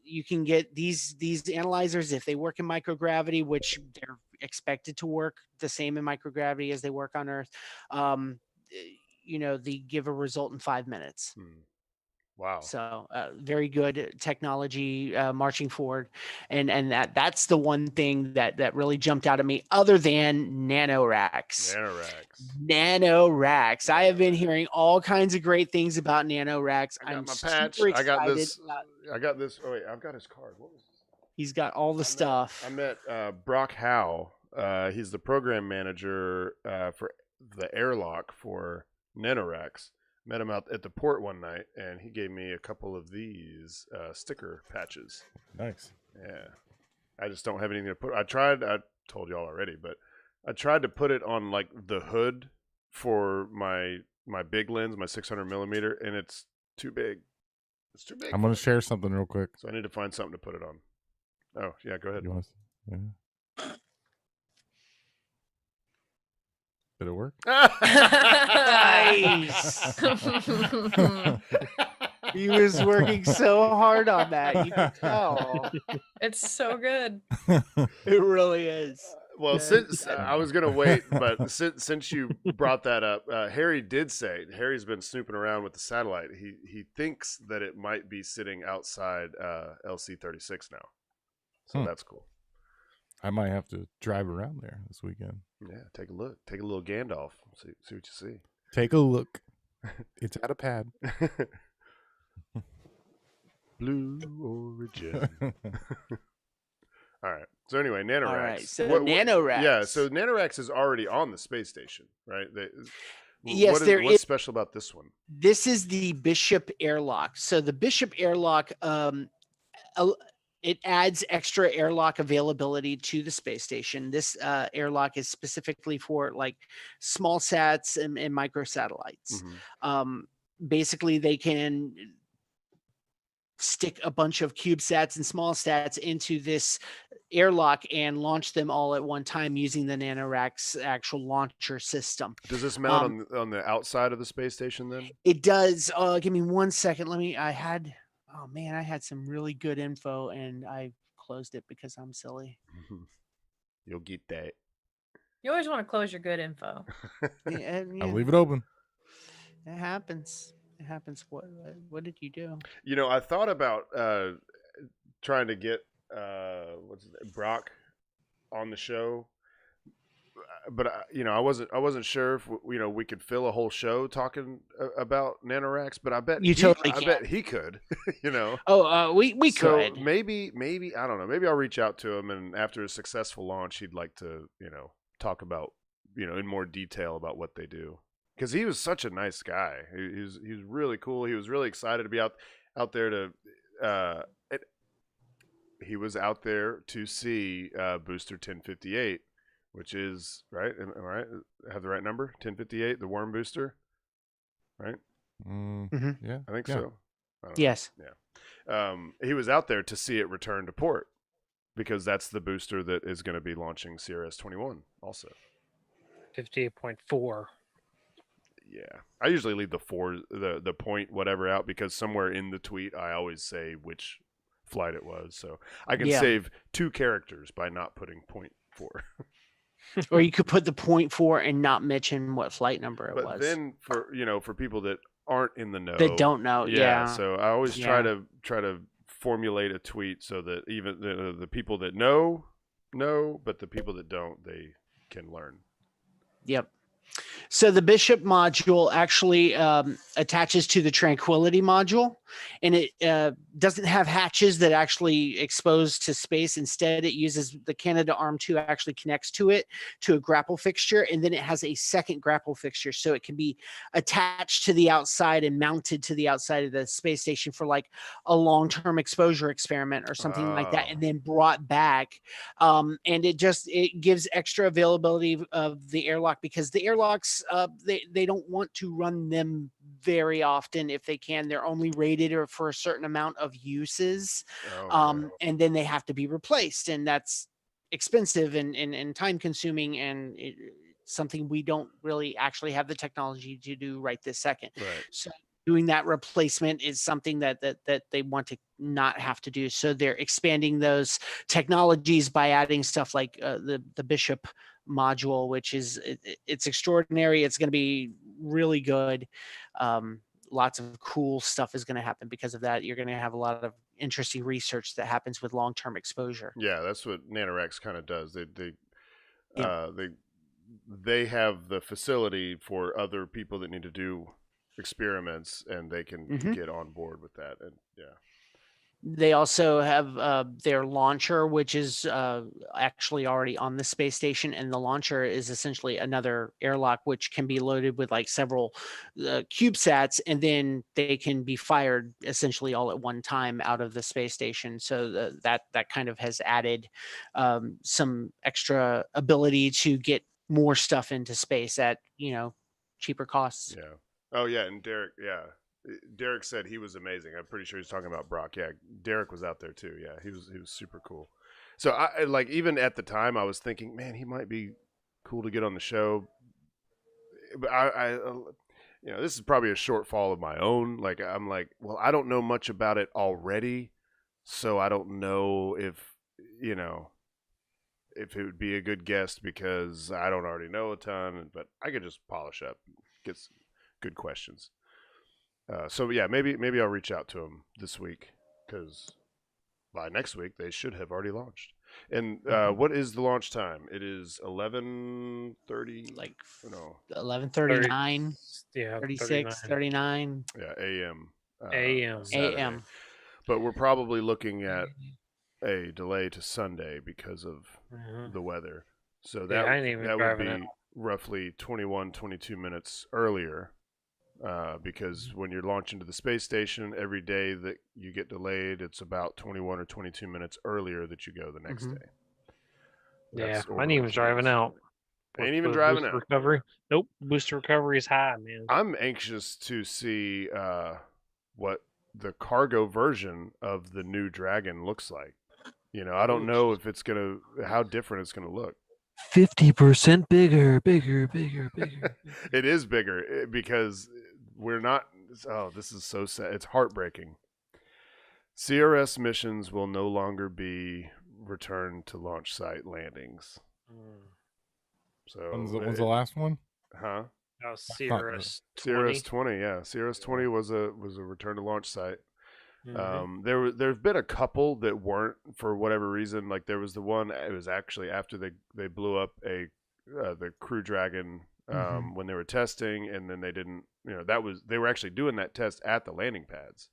You can get these analyzers if they work in microgravity, which they're expected to work the same in microgravity as they work on Earth. They give a result in 5 minutes. Wow. So very good technology marching forward. And that's the one thing that really jumped out at me, other than nanoracks. I have been hearing all kinds of great things about nanoracks. I got I'm my patch. super I got excited this. I got this. Oh wait, I've got his card. What was this? He's got all the stuff. I met Brock Howe. He's the program manager for the airlock for nanoracks. Met him out at the port one night, and he gave me a couple of these sticker patches. Nice. Yeah. I just don't have anything to put. I told y'all already, but I tried to put it on like the hood for my big lens, my 600 millimeter, and it's too big. It's too big. I'm going to share something real quick. So I need to find something to put it on. Oh, yeah, go ahead. You want to? Yeah. Did it work? Nice. He was working so hard on that. You can tell. It's so good. It really is. Well, since I was gonna wait, but since you brought that up, Harry's been snooping around with the satellite. He thinks that it might be sitting outside LC-36 now, so that's cool. I might have to drive around there this weekend. Yeah, take a look. Take a little Gandalf. See what you see. Take a look. It's at a pad. Blue Origin. All right. So anyway, nanoracks. All right. So nanoracks. Yeah. So nanoracks is already on the space station, right? Yes, what's special about this one? This is the Bishop airlock. So the Bishop airlock, it adds extra airlock availability to the space station. This airlock is specifically for like small sats and microsatellites. Basically, they can stick a bunch of CubeSats and small sats into this airlock and launch them all at one time using the NanoRacks actual launcher system. Does this mount on the outside of the space station then? It does. Give me 1 second. I had some really good info and I closed it because I'm silly. You'll get that. You always want to close your good info. I'll leave it open. It happens. It happens. What did you do? You know, I thought about trying to get Brock on the show, but I wasn't sure if we could fill a whole show talking about NanoRacks. But I bet I bet he could. Oh, we could. Maybe I don't know. Maybe I'll reach out to him, and after a successful launch, he'd like to talk about in more detail about what they do. Because he was such a nice guy. He was really cool. He was really excited to be out there to. He was out there to see Booster 1058, which is right. Am I right? Have the right number? 1058, the worm booster, right? Yeah, I think so. Yes. Yeah. He was out there to see it return to port because that's the booster that is going to be launching CRS-21 also. 58.4. Yeah, I usually leave the point whatever out because somewhere in the tweet I always say which flight it was, so I can save 2 characters by not putting .4. Or you could put the .4 and not mention what flight number it was. But then for people that aren't in the know, that don't know, So I always try to formulate a tweet so that even the people that know, but the people that don't, they can learn. Yep. So the Bishop module actually attaches to the Tranquility module, and it doesn't have hatches that actually expose to space. Instead, it uses the Canadarm2 actually connects to it to a grapple fixture, and then it has a second grapple fixture, so it can be attached to the outside and mounted to the outside of the space station for like a long-term exposure experiment or something like that, and then brought back. And it gives extra availability of the airlock because the airlocks they don't want to run them very often if they can. They're only rated for a certain amount of uses, and then they have to be replaced, and that's expensive and time consuming, and something we don't really actually have the technology to do right this second. Right. So doing that replacement is something that they want to not have to do. So they're expanding those technologies by adding stuff like the Bishop module, which is it's extraordinary. It's going to be really good. Lots of cool stuff is going to happen because of that. You're going to have a lot of interesting research that happens with long-term exposure. Yeah, that's what NanoRacks kind of does. They have the facility for other people that need to do experiments, and they can get on board with that. And they also have their launcher, which is actually already on the space station, and the launcher is essentially another airlock which can be loaded with like several CubeSats, and then they can be fired essentially all at one time out of the space station. So that kind of has added some extra ability to get more stuff into space at cheaper costs. Yeah. Oh yeah, and Derek said he was amazing. I'm pretty sure he's talking about Brock. Yeah, Derek was out there too. Yeah, he was super cool. So I like, even at the time I was thinking, man, he might be cool to get on the show. But I this is probably a shortfall of my own. Like, I'm like, well, I don't know much about it already, so I don't know if it would be a good guest because I don't already know a ton. But I could just polish up, get some good questions. So yeah, maybe I'll reach out to him this week, because by next week they should have already launched. And what is the launch time? It is 11:30. Like 11:39. Yeah, 36, 39. Yeah, a.m. A.m. But we're probably looking at a delay to Sunday because of the weather. So that would be roughly 22 minutes earlier because when you're launching to the space station, every day that you get delayed, it's about 21 or 22 minutes earlier that you go the next day. Yeah, That's I ain't even driving out. Ain't With even the driving booster out. recovery. Nope, booster recovery is high, man. I'm anxious to see what the cargo version of the new Dragon looks like. You know, I don't know if it's how different it's gonna look. 50% bigger. It is bigger because we're not. Oh, this is so sad. It's heartbreaking. CRS missions will no longer be return to launch site landings. So when's the last one? Huh? That was CRS 20. CRS 20, yeah. CRS 20 was a return to launch site. Mhm. There've been a couple that weren't for whatever reason. Like there was the one. It was actually after they blew up the Crew Dragon when they were testing, and then they didn't. You know, they were actually doing that test at the landing pads,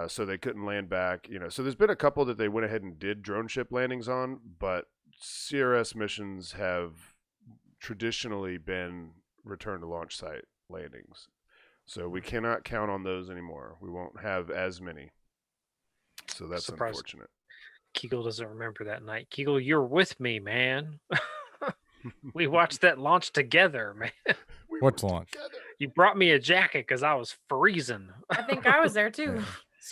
so they couldn't land back. You know, so there's been a couple that they went ahead and did drone ship landings on, but CRS missions have traditionally been return to launch site landings. So we cannot count on those anymore. We won't have as many. So that's Surprised. unfortunate. Kegel doesn't remember that night. Kegel, you're with me, man. We watched that launch together, man. What's launch? You brought me a jacket because I was freezing. I think I was there too.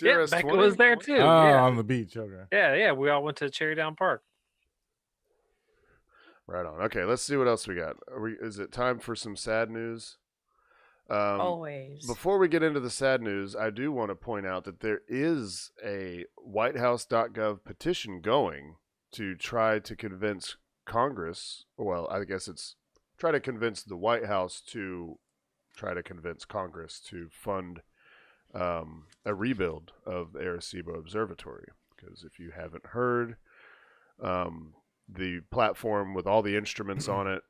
Yeah, CRS Bekah 20? was there too. Oh, yeah. on the beach. Okay. Yeah. We all went to Cherry Down Park. Right on. Okay, let's see what else we got. Is it time for some sad news? Always. Before we get into the sad news, I do want to point out that there is a whitehouse.gov petition going to try to convince Congress, well, I guess it's try to convince the White House to try to convince Congress to fund a rebuild of the Arecibo Observatory. Because if you haven't heard, the platform with all the instruments on it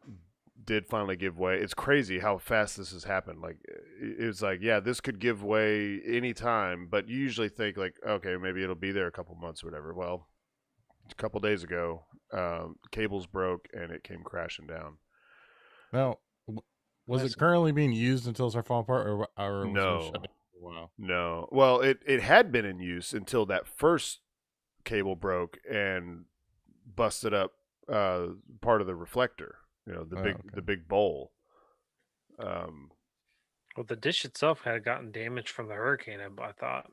did finally give way. It's crazy how fast this has happened. Like it's like, yeah, this could give way anytime, but you usually think like, okay, maybe it'll be there a couple months or whatever. Well, a couple days ago, cables broke and it came crashing down. Now, was it currently being used until it started falling apart, or was No. it shut down for a while? No. Well, it had been in use until that first cable broke and busted up part of the reflector. You know, the big bowl. Well, the dish itself had gotten damaged from the hurricane, I thought.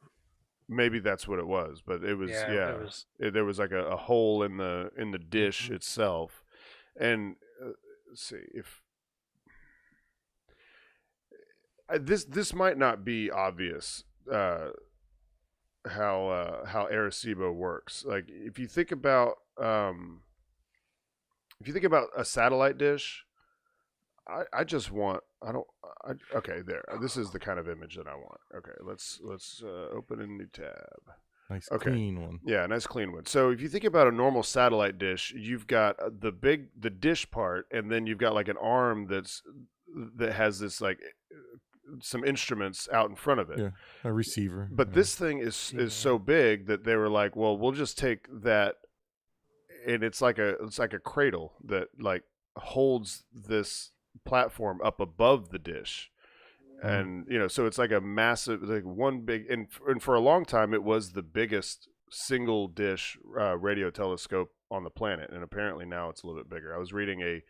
Maybe that's what it was, but it was there was like a hole in the dish itself, and let's see if this might not be obvious how Arecibo works. Like if you think about a satellite dish, okay, there. This is the kind of image that I want. Okay, let's open a new tab. Nice clean one. Yeah, nice clean one. So if you think about a normal satellite dish, you've got the dish part, and then you've got like an arm that has this like some instruments out in front of it. Yeah, a receiver. But this thing is so big that they were like, well, we'll just take that, and it's like a cradle that like holds this platform up above the dish. And you know, so it's like a massive, like one big, and for a long time it was the biggest single dish radio telescope on the planet, and apparently now it's a little bit bigger. I was reading a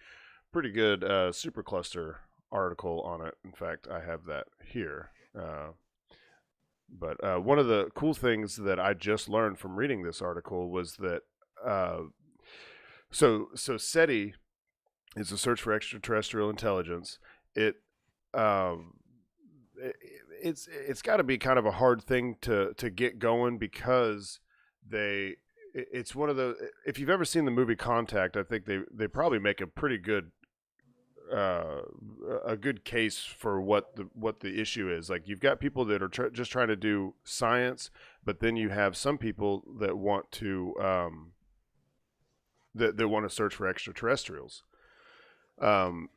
pretty good supercluster article on it. In fact, I have that here. But one of the cool things that I just learned from reading this article was that so SETI is a search for extraterrestrial intelligence. It's got to be kind of a hard thing to get going because it's one of the, if you've ever seen the movie Contact, I think they probably make a pretty good a good case for what the issue is. Like you've got people that are just trying to do science, but then you have some people that want to that want to search for extraterrestrials. And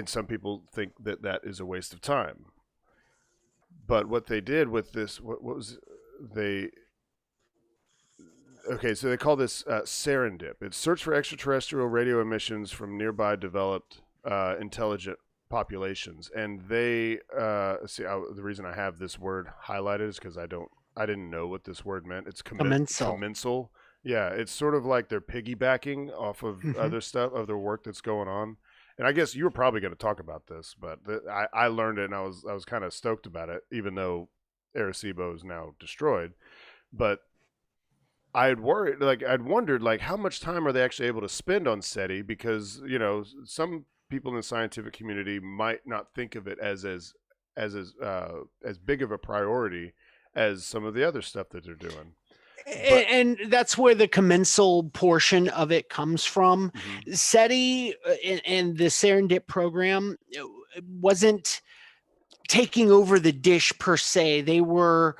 some people think that is a waste of time. But what they did with this, so they call this Serendip. It's search for extraterrestrial radio emissions from nearby developed intelligent populations, and they the reason I have this word highlighted is because I didn't know what this word meant. It's Commensal. commensal. Yeah, it's sort of like they're piggybacking off of Mhm. other stuff, other work that's going on. And I guess you were probably going to talk about this, but I learned it, and I was kind of stoked about it, even though Arecibo is now destroyed. But I'd wondered, like, how much time are they actually able to spend on SETI? Because some people in the scientific community might not think of it as big of a priority as some of the other stuff that they're doing. And that's where the commensal portion of it comes from. Mm-hmm. SETI and the Serendip program wasn't taking over the dish per se. They were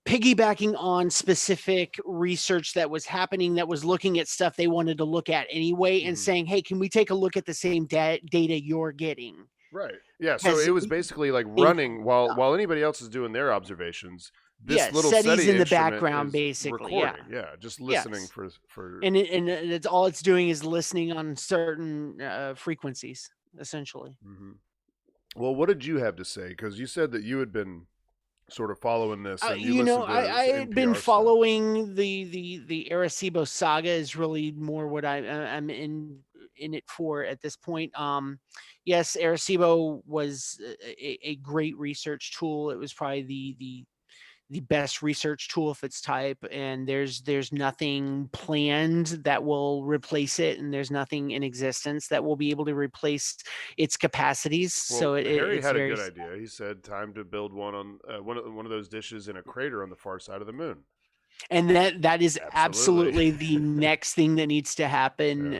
piggybacking on specific research that was happening, that was looking at stuff they wanted to look at anyway, and saying, hey, can we take a look at the same data you're getting? Right. Yeah. So it was basically like running while anybody else is doing their observations. This little SETI's SETI in the instrument background, is basically. recording. Yeah. Just listening for. And it's all it's doing is listening on certain frequencies, essentially. Mm-hmm. Well, what did you have to say? Because you said that you had been sort of following this. And I had been following the Arecibo saga is really more what I'm in it for at this point. Yes, Arecibo was a great research tool. It was probably the best research tool of its type, and there's nothing planned that will replace it, and there's nothing in existence that will be able to replace its capacities. Well, So Harry it's had a very good idea. He said, "Time to build one on one of those dishes in a crater on the far side of the moon." And that is absolutely the next thing that needs to happen.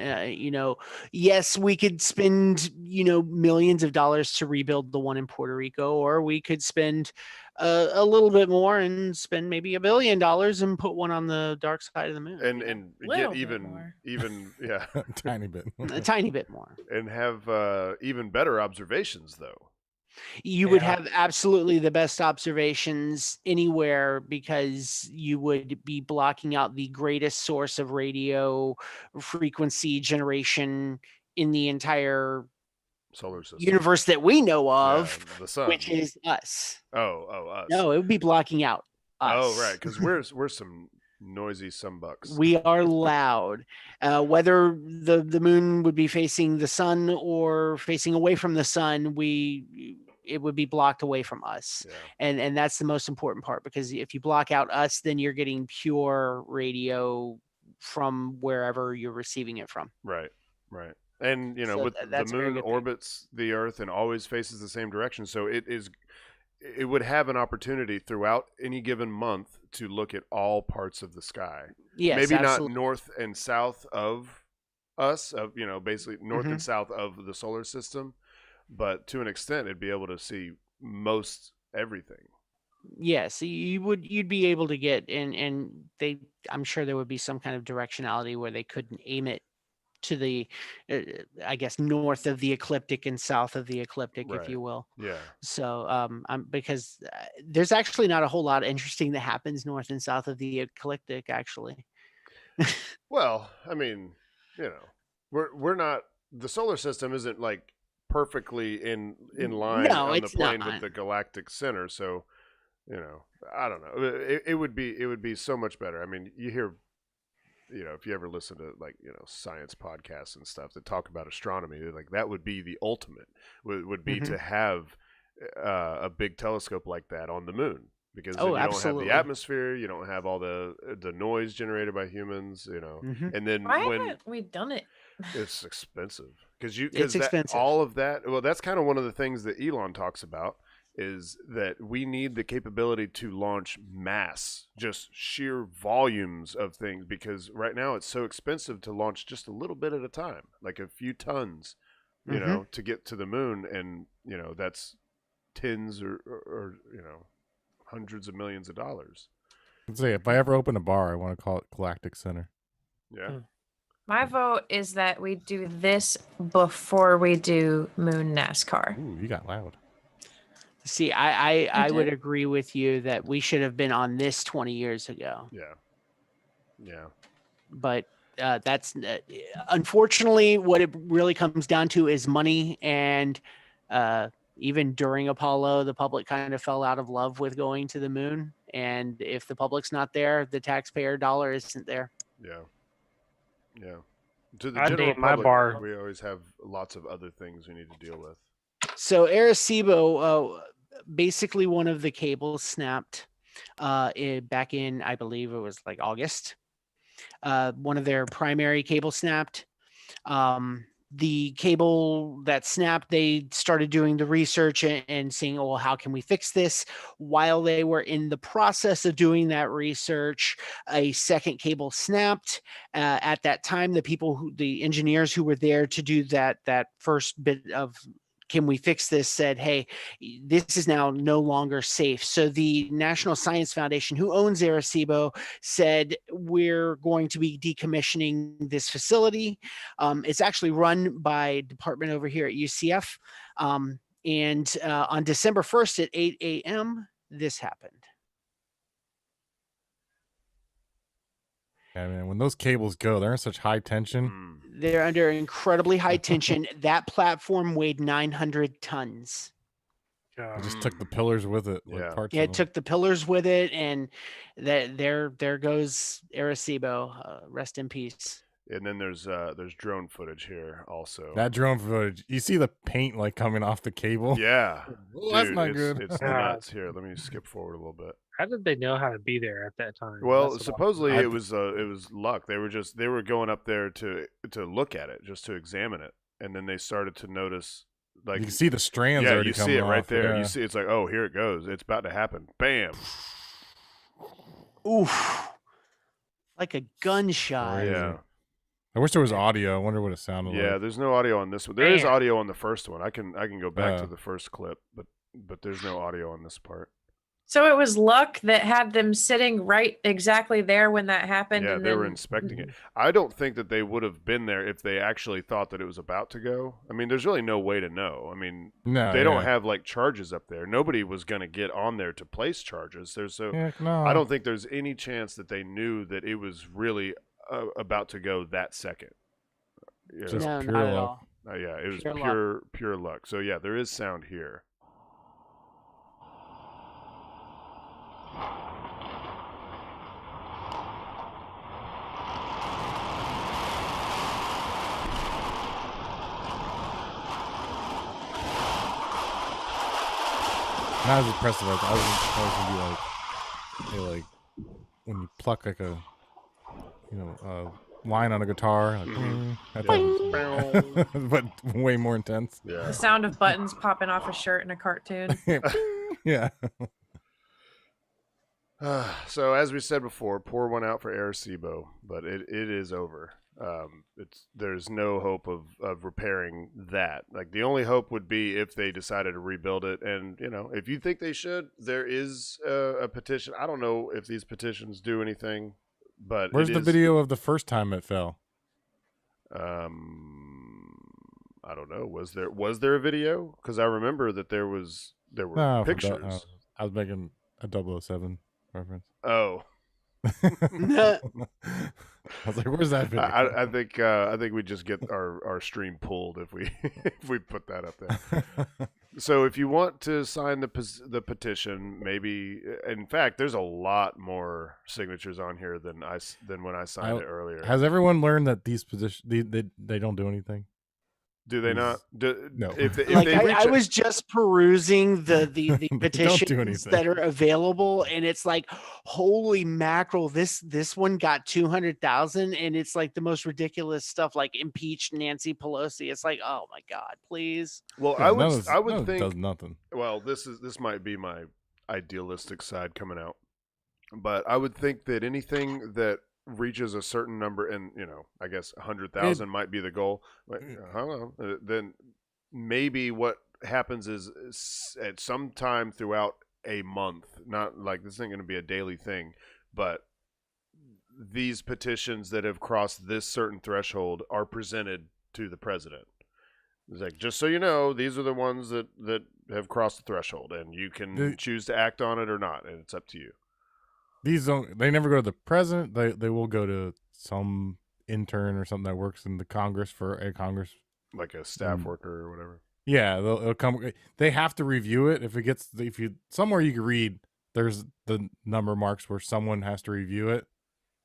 Yes, we could spend millions of dollars to rebuild the one in Puerto Rico, or we could spend a little bit more and spend maybe $1 billion and put one on the dark side of the moon, and get even yeah, tiny bit, a tiny bit more, and have even better observations though. You would have absolutely the best observations anywhere, because you would be blocking out the greatest source of radio frequency generation in the entire solar system universe that we know of, the sun, which is us. Oh, us. No, it would be blocking out us. Oh, right, because we're some noisy sumbucks. We are loud. Whether the moon would be facing the sun or facing away from the sun, it would be blocked away from us. And that's the most important part, because if you block out us, then you're getting pure radio from wherever you're receiving it from. Right. And with the moon orbits the Earth and always faces the same direction, so it would have an opportunity throughout any given month to look at all parts of the sky. Yes, maybe absolutely. not north and south of us, basically north Mm-hmm. and south of the solar system, but to an extent, it'd be able to see most everything. Yes, you'd be able to get, and I'm sure there would be some kind of directionality where they couldn't aim it to the, I guess, north of the ecliptic and south of the ecliptic, if you will. Yeah. So, because there's actually not a whole lot interesting that happens north and south of the ecliptic, actually. Well, I mean, we're not. The solar system isn't like perfectly in line on the plane with the galactic center, so I don't know. It would be so much better. I mean, you hear. If you ever listen to science podcasts and stuff that talk about astronomy, like that would be the ultimate. Would be to have a big telescope like that on the moon, because then you don't have the atmosphere, you don't have all the noise generated by humans, and then why haven't we done it? It's expensive because expensive. All of that. Well, that's kind of one of the things that Elon talks about, is that we need the capability to launch mass, just sheer volumes of things, because right now it's so expensive to launch just a little bit at a time, like a few tons, to get to the moon, and that's tens or hundreds of millions of dollars. Let's say if I ever open a bar, I want to call it Galactic Center. Yeah. My vote is that we do this before we do Moon NASCAR. Ooh, you got loud. See, I would agree with you that we should have been on this 20 years ago. Yeah. But that's unfortunately what it really comes down to is money and Even during Apollo, the public kind of fell out of love with going to the moon. And if the public's not there, the taxpayer dollar isn't there. Yeah. Yeah. To the I general date my public, bar. we always have lots of other things we need to deal with. So Arecibo, basically one of the cables snapped back in, I believe it was like August. One of their primary cables snapped. The cable that snapped, they started doing the research and seeing, oh, well, how can we fix this? While they were in the process of doing that research, a second cable snapped. At that time, the engineers who were there to do that first bit of can we fix this said, hey, this is now no longer safe. So the National Science Foundation, who owns Arecibo, said we're going to be decommissioning this facility. It's actually run by a department over here at UCF. And on December 1st at 8 a.m., this happened. Yeah, man, when those cables go, they're in such high tension. They're under incredibly high tension. That platform weighed 900 tons. It just took the pillars with it. Yeah. Parts Yeah, of it took the pillars with it, and there goes Arecibo. Rest in peace. And then there's drone footage here also. that drone footage. You see the paint like coming off the cable. Yeah. Well, that's Dude, not it's, good. It's nuts. Here, let me skip forward a little bit. How did they know how to be there at that time? Well, That's what supposedly I- it was luck. They were going up there to look at it, just to examine it, and then they started to notice like You can see the strands yeah, already you see coming it right off, there. yeah. You see it's like, oh, here it goes. It's about to happen. Bam. Oof. Like a gunshot. Crazy. Yeah. I wish there was audio. I wonder what it sounded Yeah, like. there's no audio on this one. There is Man. audio on the first one. I can go back to Oh. the first clip, but there's no audio on this part. So it was luck that had them sitting right exactly there when that happened. Yeah, and they were then- inspecting it. I don't think that they would have been there if they actually thought that it was about to go. I mean, there's really no way to know. I mean, No, they don't yeah. have like charges up there. Nobody was going to get on there to place charges. Heck no. I don't think there's any chance that they knew that it was really about to go that second. You Just know? No, pure not at luck. all. Yeah, it was pure luck. pure luck. So yeah, there is sound here. Not as impressive as I was gonna be like, when you pluck like a, line on a guitar, like, that type of- but way more intense. Yeah. The sound of buttons popping off a shirt in a cartoon. Yeah. So as we said before, pour one out for Arecibo, but it is over. There's no hope of repairing that. Like the only hope would be if they decided to rebuild it. And if you think they should, there is a petition. I don't know if these petitions do anything, but Where's it the is- video of the first time it fell? I don't know. Was there a video? Because I remember that there were No, pictures. I was making a 007 reference. Oh. I was like, "Where's that video?" I think we just get our stream pulled if we if we put that up there. So if you want to sign the petition, maybe in fact there's a lot more signatures on here than when I signed it earlier. Has everyone learned that these positions they don't do anything? Do they not? No. If they Like reach I was just perusing the do petitions anything. that are available, and it's like, holy mackerel! This one got 200,000, and it's like the most ridiculous stuff, like impeach Nancy Pelosi. It's like, oh my god, please. Well, Yeah, I none would of it think. does nothing. Well, this might be my idealistic side coming out, but I would think that anything that reaches a certain number, and I guess 100,000 might be the goal. But, I don't know. Then maybe what happens is at some time throughout a month, not like this isn't going to be a daily thing, but these petitions that have crossed this certain threshold are presented to the president. It's like, just so you know, these are the ones that have crossed the threshold, and you can choose to act on it or not, and it's up to you. They never go to the president. They will go to some intern or something that works in the Congress for a Congress. Like a staff worker or whatever. Yeah, they'll come. They have to review it. If you somewhere you can read, there's the number marks where someone has to review it,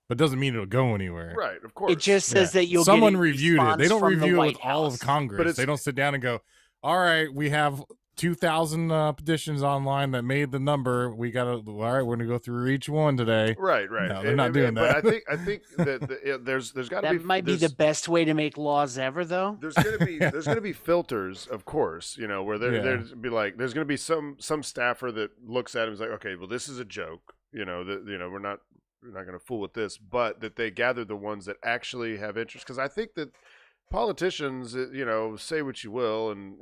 but it doesn't mean it'll go anywhere. Right, of course. It just says that you'll someone get a reviewed it. They response don't from the review it White with all of House. Congress. They don't sit down and go, "All right, we have 2,000 petitions online that made the number. All right, we're gonna go through each one today." Right. No, they're not doing that. But I think that there's got to be That might be the best way to make laws ever, though. There's gonna be filters, of course, where there's gonna be some staffer that looks at him and is like, okay, well, this is a joke, we're not gonna fool with this, but that they gather the ones that actually have interest, because I think that politicians, say what you will, and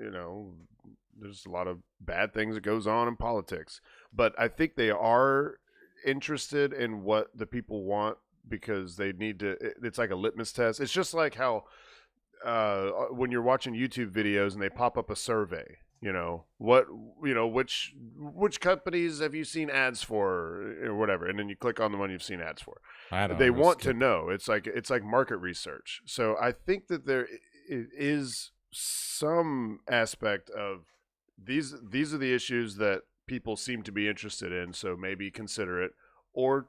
there's a lot of bad things that goes on in politics, but I think they are interested in what the people want, because they need to. It's like a litmus test. It's just like how when you're watching YouTube videos and they pop up a survey, which companies have you seen ads for, or whatever, and then you click on the one you've seen ads for. They want to know. It's like market research. So I think that there is some aspect of these are the issues that people seem to be interested in, so maybe consider it or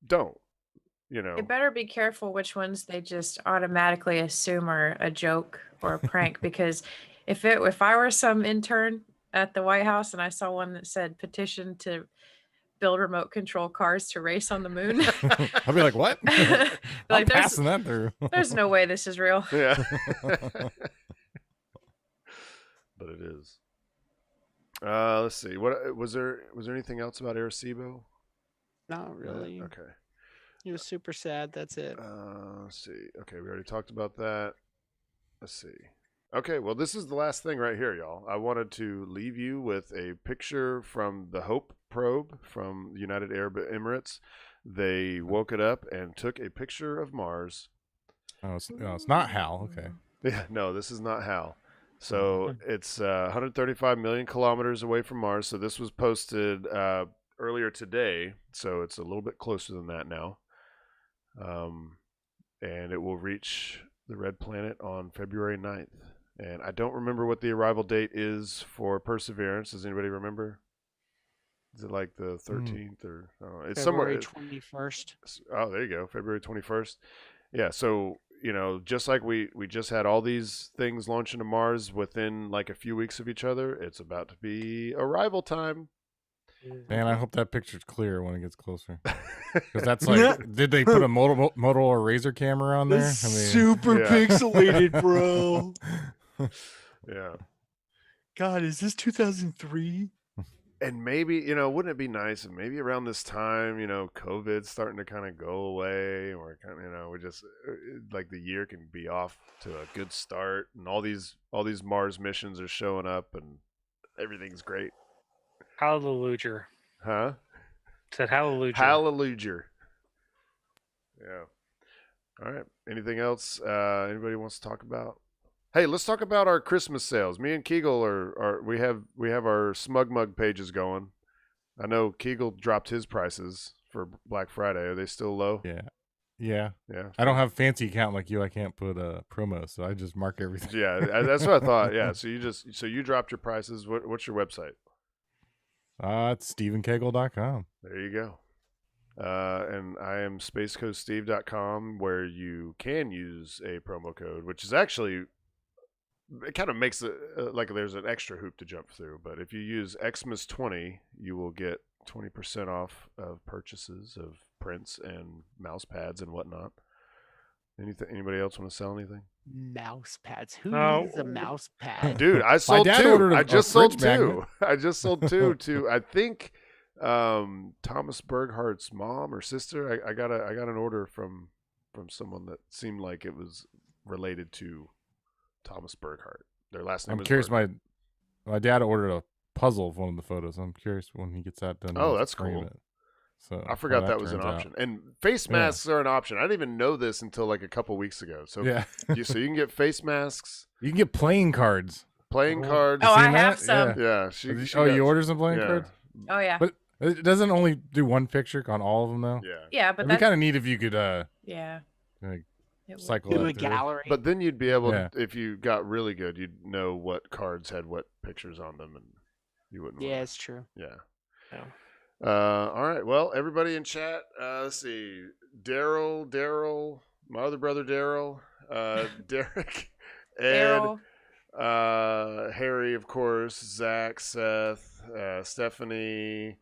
don't. They better be careful which ones they just automatically assume are a joke or a prank, because if I were some intern at the White House and I saw one that said petition to build remote control cars to race on the moon, I'll be like, what? I'm passing that through. There's no way this is real. Yeah. But it is. Let's see. What was there anything else about Arecibo? Not really. Okay. It was super sad. That's it. Let's see. Okay, we already talked about that. Let's see. Okay, well, this is the last thing right here, y'all. I wanted to leave you with a picture from the Hope probe from the United Arab Emirates. They woke it up and took a picture of Mars. Oh, it's not Hal. Okay. Yeah, no, this is not Hal. So it's 135 million kilometers away from Mars. So this was posted earlier today. So it's a little bit closer than that now. And it will reach the red planet on February 9th. And I don't remember what the arrival date is for Perseverance. Does anybody remember? Is it like the 13th or it's February somewhere? 21st. Oh, there you go. February 21st. Yeah. So, just like we just had all these things launching to Mars within like a few weeks of each other, it's about to be arrival time. Man, I hope that picture's clear when it gets closer. Because that's like, did they put a Motorola Razor camera on there? Super pixelated, bro. Yeah. God, is this 2003? And maybe, wouldn't it be nice if maybe around this time, COVID's starting to kind of go away, or kind of, we just like the year can be off to a good start, and all these Mars missions are showing up, and everything's great. Hallelujah. Huh? Said hallelujah. Hallelujah. Yeah. All right. Anything else anybody wants to talk about? Hey, let's talk about our Christmas sales. Me and Kegel we have our Smug Mug pages going. I know Kegel dropped his prices for Black Friday. Are they still low? Yeah. I don't have a fancy account like you. I can't put promos, so I just mark everything. Yeah, that's what I thought. Yeah, so you dropped your prices. What's your website? It's StephenKegel.com. There you go. And I am SpaceCoastSteve.com, where you can use a promo code, which is actually, it kind of makes it like there's an extra hoop to jump through. But if you use Xmas20, you will get 20% off of purchases of prints and mouse pads and whatnot. Anybody else want to sell anything? Mouse pads. Who No. needs a mouse pad? Dude, I sold dad two. ordered I just sold fridge two. magnet. I just sold two to I think Thomas Berghart's mom or sister. I got an order from someone that seemed like it was related to Thomas Berghart. Their last name I'm is curious. Berghart. My dad ordered a puzzle of one of the photos. I'm curious when he gets that done. Oh, he that's frame cool. it. So I forgot how that was an turns option. out. And face masks are an option. I didn't even know this until like a couple weeks ago. So Yeah. so you can get face masks, You can get playing cards. playing cards. Oh, I Seen have that? some. Yeah, You ordered some playing yeah. cards? Oh yeah. But it doesn't only do one picture on all of them, though. Yeah. Yeah, but It'd be that's kind of neat if you could yeah. like, It would. cycle Do that a through. gallery. But then you'd be able, Yeah. if you got really good, you'd know what cards had what pictures on them, and you wouldn't. Yeah, wanna- it's true. Yeah. Yeah. All right. Well, everybody in chat. Let's see. Daryl, my other brother Daryl, Derek, Ed, Daryl. Harry, of course, Zach, Seth, Stephanie,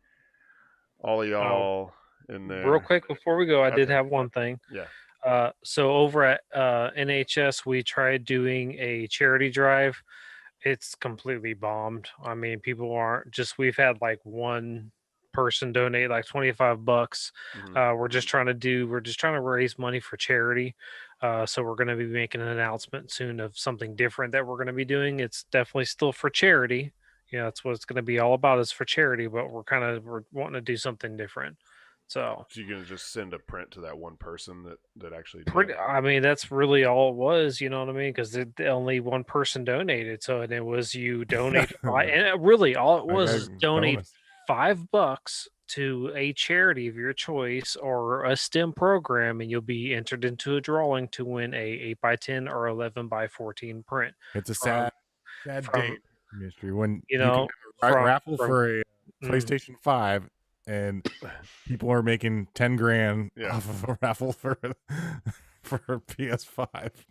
all of y'all in there. Real quick before we go, I did Okay. have one thing. Yeah. So over at NHS, we tried doing a charity drive. It's completely bombed. I mean, people aren't just. We've had like one person donate like $25. Mhm. We're just trying to raise money for charity. So we're going to be making an announcement soon of something different that we're going to be doing. It's definitely still for charity. Yeah, that's what it's going to be all about, is for charity. But we're wanting to do something different. So So you're gonna just send a print to that one person that actually did. pretty, I mean, that's really all it was. You know what I mean? Because only one person donated. So and it was you donate, and really all it was is donate Bonus. $5 to a charity of your choice or a STEM program, and you'll be entered into a drawing to win a 8x10 or 11x14 print. It's a from- sad from, date in history when you know, can have a from- raffle from- for a Mm. PlayStation 5 and people are making 10 grand Yeah. off of a raffle for a PS5.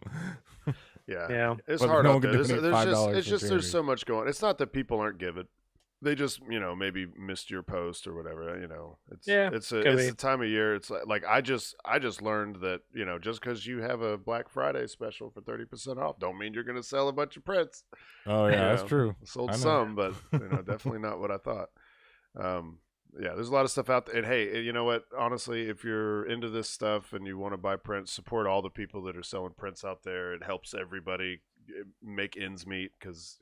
Yeah. Yeah. It's But hard no out one can there. There's donate just, $5 it's for just there's charity. so much going. It's not that people aren't giving. They just, maybe missed your post or whatever. It's could it's be. the time of year. It's like I just learned that just because you have a Black Friday special for 30% off, don't mean you're gonna sell a bunch of prints. Oh yeah, that's know, true. I sold I know. some, but definitely not what I thought. Yeah, there's a lot of stuff out there. And hey, you know what? Honestly, if you're into this stuff and you want to buy prints, support all the people that are selling prints out there. It helps everybody make ends meet because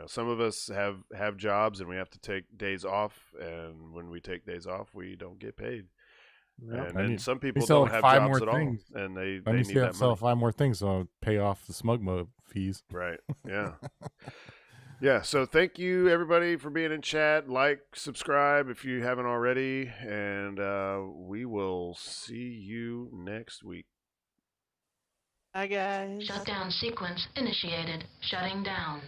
some of us have jobs and we have to take days off, and when we take days off, we don't get paid. Yeah. And some people sell don't like have 5 jobs more at things. all, and they I need need to that sell money. 5 more things so I'll pay off the smug mode fees. Right. Yeah. Yeah. So thank you everybody for being in chat. Like, subscribe if you haven't already, and we will see you next week. Hi guys. Shutdown sequence initiated. Shutting down.